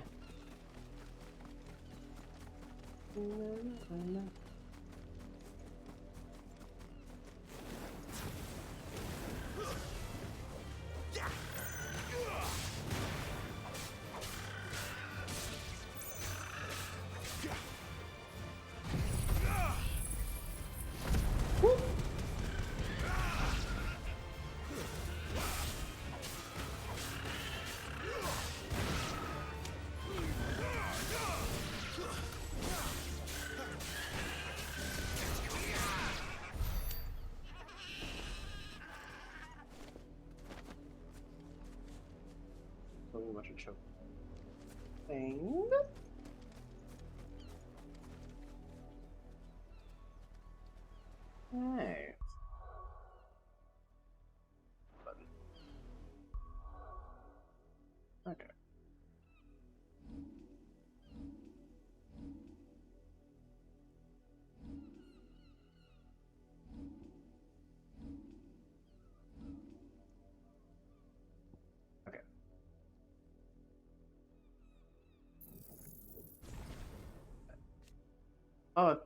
So much a choke thing. Hey. Button. Okay. Okay. Oh, 1,000?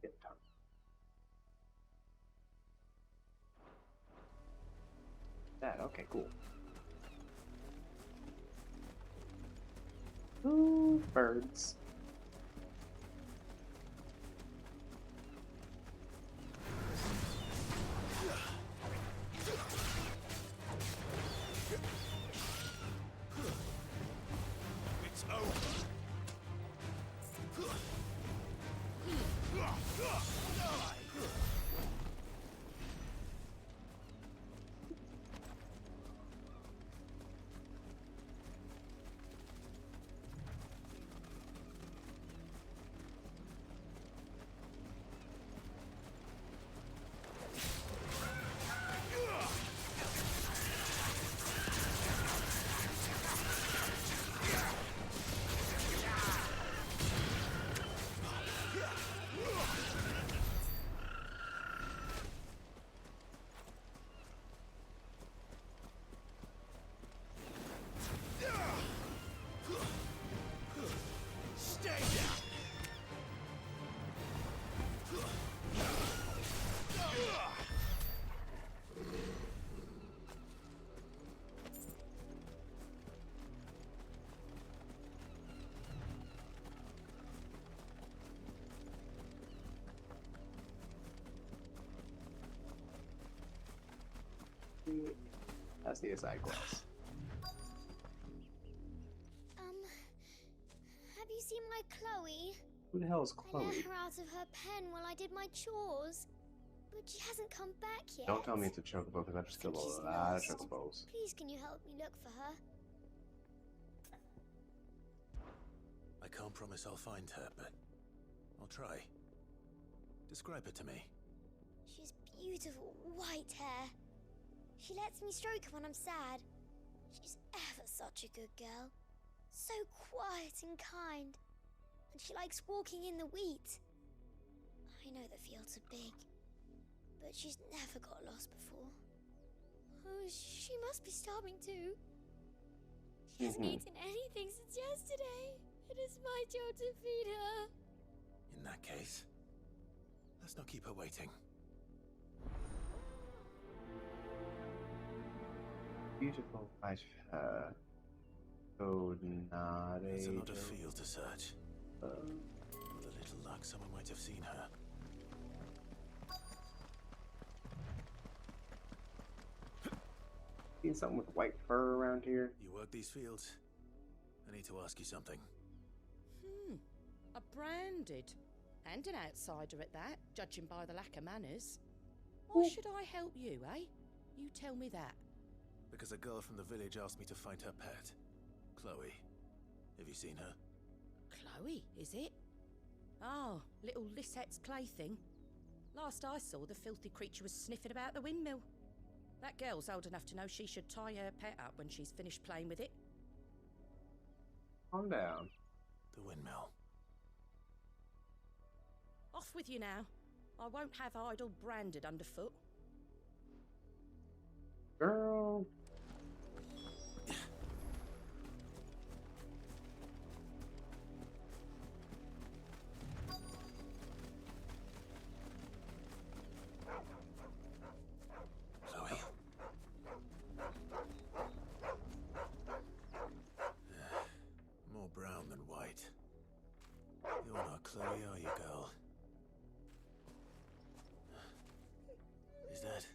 Get done. That, okay, cool. Ooh, birds. It's over. must need a side quest. Have you seen my Chloe? Who the hell is I Chloe? let her out of her pen while I did my chores, but she hasn't come back yet. Don't tell me it's a chocobo because I've just killed She's a lot of lost. chocobos. Please, can you help me look for her? I can't promise I'll find her, but I'll try. Describe her to me. She has beautiful white hair. She lets me stroke her when I'm sad. She's ever such a good girl. So quiet and kind. And she likes walking in the wheat. I know the fields are big, but she's never got lost before. Oh, she must be starving too. She hasn't eaten anything since yesterday. It is my job to feed her. In that case, let's not keep her waiting. Beautiful white hair. Oh, not a... It's a lot of field to search. With a little luck, someone might have seen her. Seen something with white fur around here? You work these fields? I need to ask you something. A branded. And an outsider at that, judging by the lack of manners. Why should I help you, eh? You tell me that. Because a girl from the village asked me to find her pet. Chloe. Have you seen her? Chloe, is it? Oh, little Lisette's plaything. Last I saw, the filthy creature was sniffing about the windmill. That girl's old enough to know she should tie her pet up when she's finished playing with it. Calm down. The windmill. Off with you now. I won't have idle branded underfoot. Girl. Chloe? More brown than white. You're not Chloe, are you, girl? Is that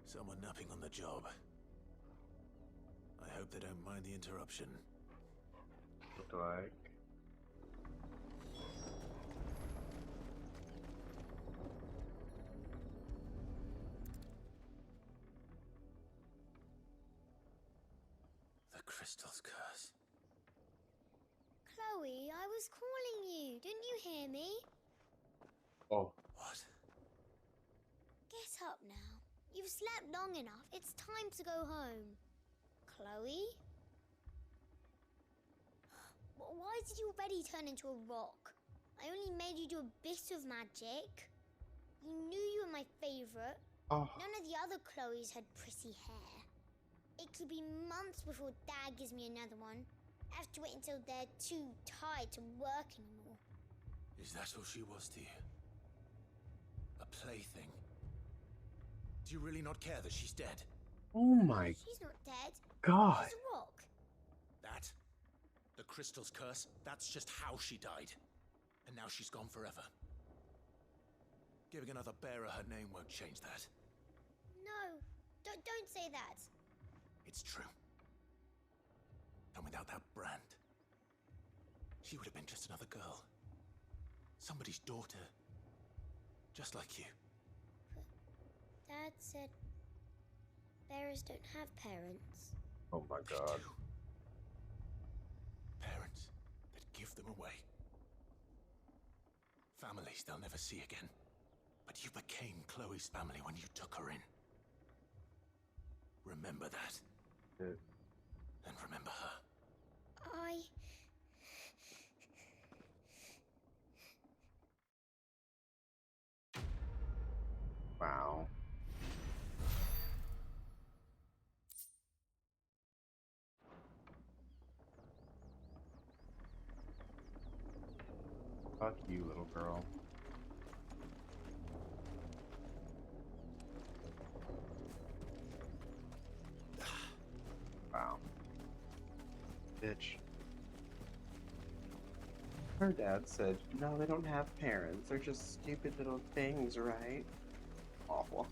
someone napping on the job? I hope they don't mind the interruption. Look like. The crystal's curse. Chloe, I was calling you. Didn't you hear me? Oh. What? Get up now. You've slept long enough. It's time to go home. Chloe? Why did you already turn into a rock? I only made you do a bit of magic. You knew you were my favorite. Oh. None of the other Chloes had pretty hair. It could be months before Dad gives me another one. I have to wait until they're too tired to work anymore. Is that all she was to you? A plaything? Do you really not care that she's dead? Oh my She's not dead. God. She's a rock. That? The crystal's curse? That's just how she died. And now she's gone forever. Giving another bearer her name won't change that. No, don't say that. It's true. And without that brand, she would have been just another girl. Somebody's daughter. Just like you. Dad said bearers don't have parents. Oh my God. Parents that give them away. Families they'll never see again. But you became Chloe's family when you took her in. Remember that. And remember her. Wow. Fuck you, little girl. Wow. Bitch. Her dad said, no, they don't have parents. They're just stupid little things, right? Awful.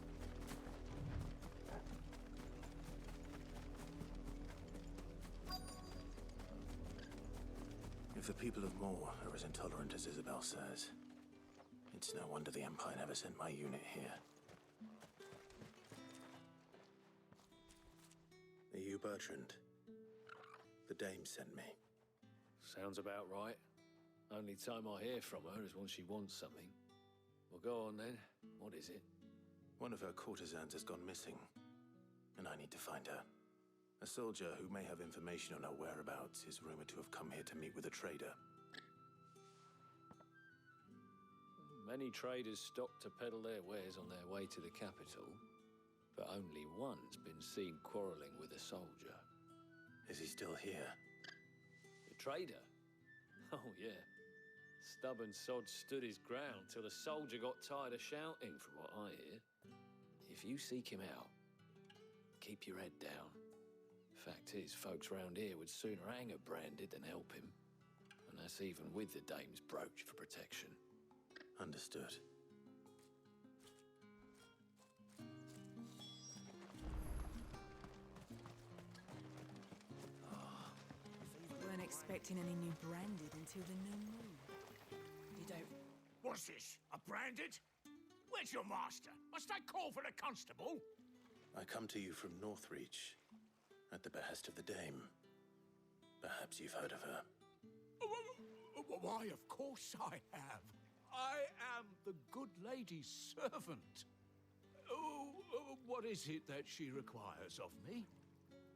If the people of Moor are as intolerant as Isabel says, it's no wonder the Empire never sent my unit here. Are you Bertrand? The dame sent me. Sounds about right. Only time I hear from her is when she wants something. Well, go on then. What is it? One of her courtesans has gone missing, and I need to find her. A soldier who may have information on her whereabouts is rumored to have come here to meet with a trader. Many traders stop to peddle their wares on their way to the capital, but only one's been seen quarrelling with a soldier. Is he still here? The trader? Oh, yeah. Stubborn sod stood his ground till the soldier got tired of shouting, from what I hear. If you seek him out, keep your head down. Fact is, folks round here would sooner hang a branded than help him. And that's even with the dame's brooch for protection. Understood. Weren't expecting any new branded until the new moon. You don't... What's this? A branded? Where's your master? Must I call for the constable? I come to you from Northreach, at the behest of the dame. Perhaps you've heard of her. Why, of course I have. I am the good lady's servant. What is it that she requires of me?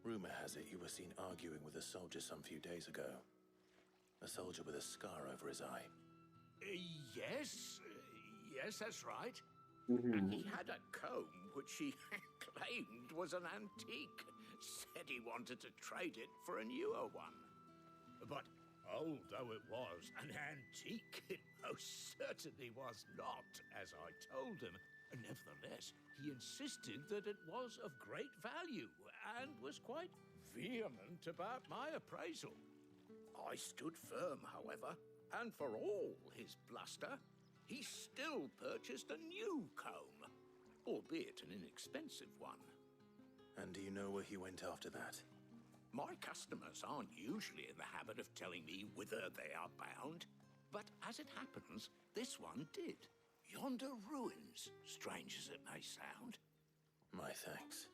Rumor has it you were seen arguing with a soldier some few days ago. A soldier with a scar over his eye. Yes. Yes, that's right. And he had a comb which he claimed was an antique. Said he wanted to trade it for a newer one. But old though it was, an antique it most certainly was not, as I told him. Nevertheless, he insisted that it was of great value and was quite vehement about my appraisal. I stood firm, however, and for all his bluster, he still purchased a new comb, albeit an inexpensive one. And do you know where he went after that? My customers aren't usually in the habit of telling me whither they are bound, but as it happens, this one did. Yonder ruins, strange as it may sound. My thanks.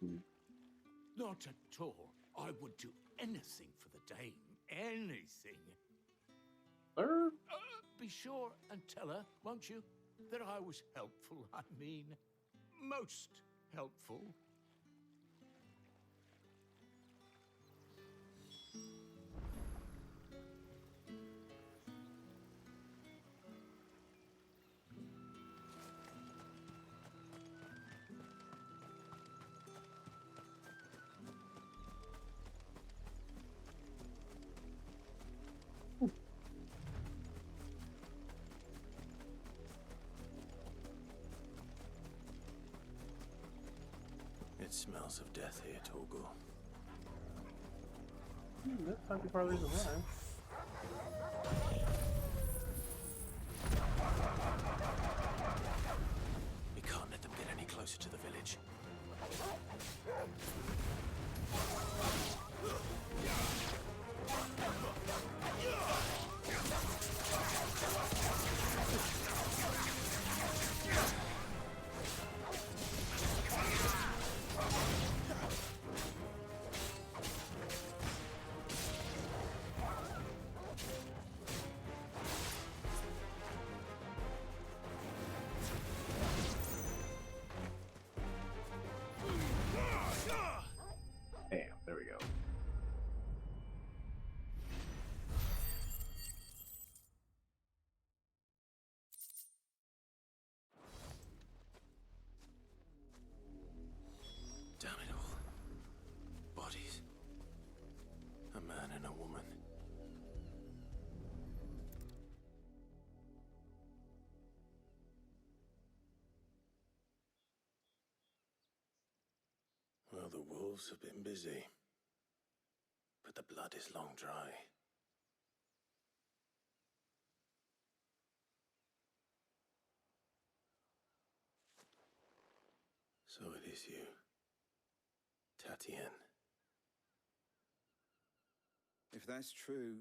Not at all. I would do anything for the dame. Anything. Be sure and tell her, won't you, that I was helpful. I mean, most helpful. It smells of death here, Torgal. That's not too far there's a line. We can't let them get any closer to the village. Damn, there we go. Damn it all. Bodies. A man and a woman. Well, the wolves have been busy. But the blood is long dry. So it is you, Tatienne. If that's true,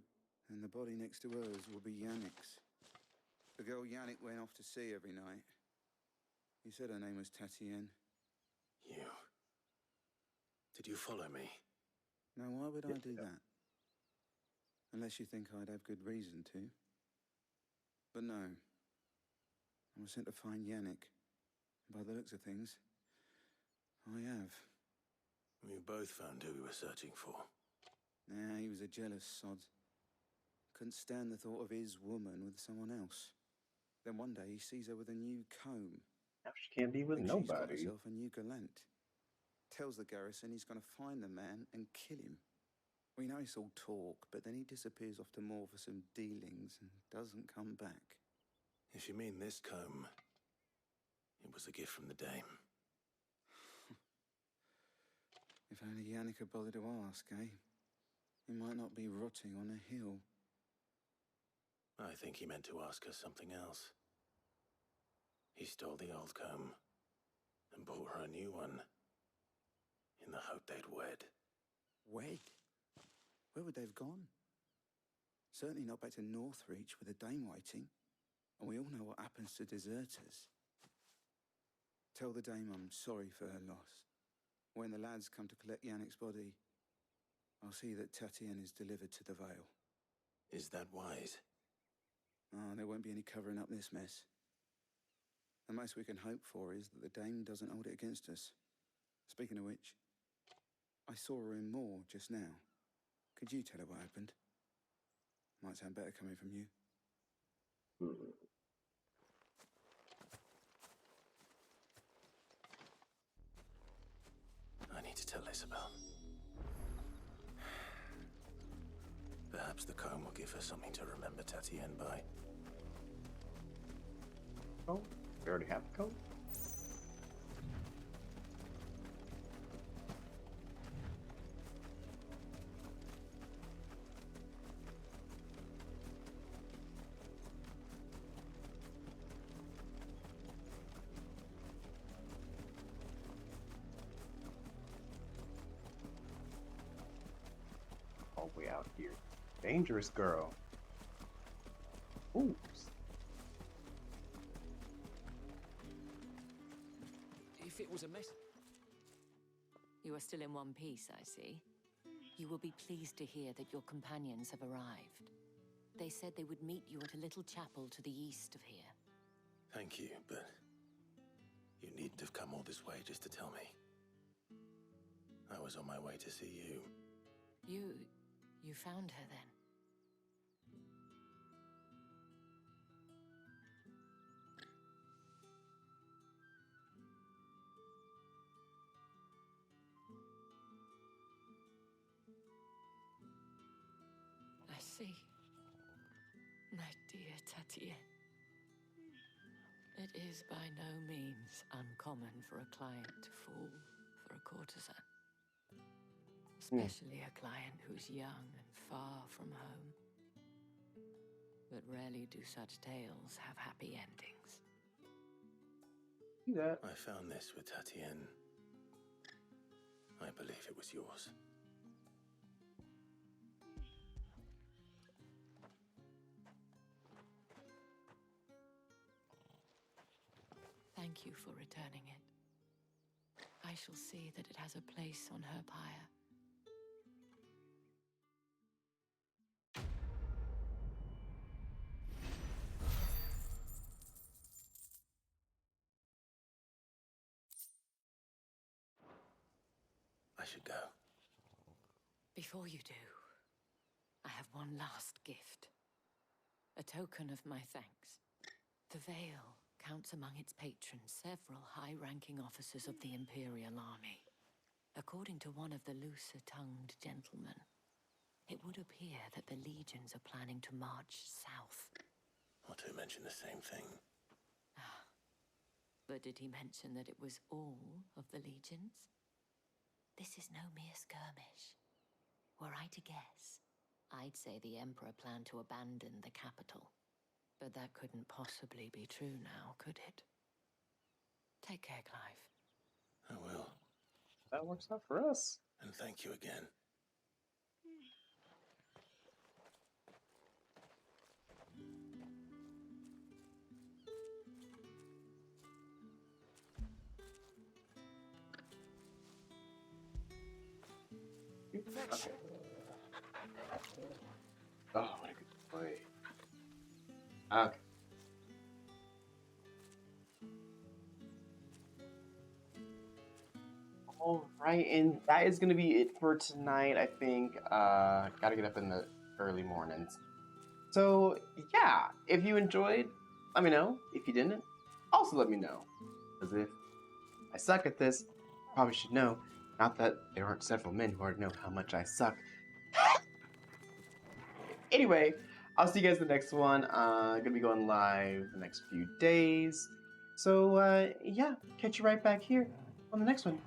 And the body next to hers will be Yannick's. The girl Yannick went off to see every night. He said her name was Tatienne. You... Did you follow me? Now, why would I do that? Unless you think I'd have good reason to. But no. I was sent to find Yannick. By the looks of things, I have. We both found who we were searching for. Nah, he was a jealous sod. Couldn't stand the thought of his woman with someone else. Then one day he sees her with a new comb. Now she can't be with Thinks she's got nobody. herself a new gallant. Tells the garrison he's going to find the man and kill him. We know it's all talk, but then he disappears off to Moor for some dealings and doesn't come back. If you mean this comb, it was a gift from the dame. If only Yannick had bothered to ask, eh? He might not be rotting on a hill. I think he meant to ask her something else. He stole the old comb and bought her a new one in the hope they'd wed. Wed? Where would they have gone? Certainly not back to Northreach with a dame waiting. And we all know what happens to deserters. Tell the dame I'm sorry for her loss. When the lads come to collect Yannick's body, I'll see that Tatienne is delivered to the Vale. Is that wise? Oh, there won't be any covering up this mess. The most we can hope for is that the dame doesn't hold it against us. Speaking of which, I saw her in Moor just now. Could you tell her what happened? Might sound better coming from you. I need to tell Isabel. Perhaps the comb will give her something to remember Tatienne by. Oh, we already have the code? All the way out here. Dangerous girl. Oops. If it was a mess... You are still in one piece, I see. You will be pleased to hear that your companions have arrived. They said they would meet you at a little chapel to the east of here. Thank you, but you needn't have come all this way just to tell me. I was on my way to see you. You found her then? I see. My dear Tatienne. It is by no means uncommon for a client to fall for a courtesan. Especially a client who's young and far from home. But rarely do such tales have happy endings. Yeah. I found this with Tatienne. I believe it was yours. Thank you for returning it. I shall see that it has a place on her pyre. I should go. Before you do, I have one last gift. A token of my thanks. The Vale counts among its patrons several high-ranking officers of the Imperial Army. According to one of the looser-tongued gentlemen, it would appear that the legions are planning to march south. Not to mention the same thing. But did he mention that it was all of the legions? This is no mere skirmish. Were I to guess, I'd say the Emperor planned to abandon the capital. But that couldn't possibly be true now, could it? Take care, Clive. I will. That works out for us. And thank you again. Okay. Oh, what a good boy. Okay. All right, and that is gonna be it for tonight. I think. Gotta get up in the early mornings. So yeah, if you enjoyed, let me know. If you didn't, also let me know. Because if I suck at this, I probably should know. Not that there aren't several men who already know how much I suck. Anyway, I'll see you guys in the next one. Gonna be going live the next few days. So yeah, catch you right back here on the next one.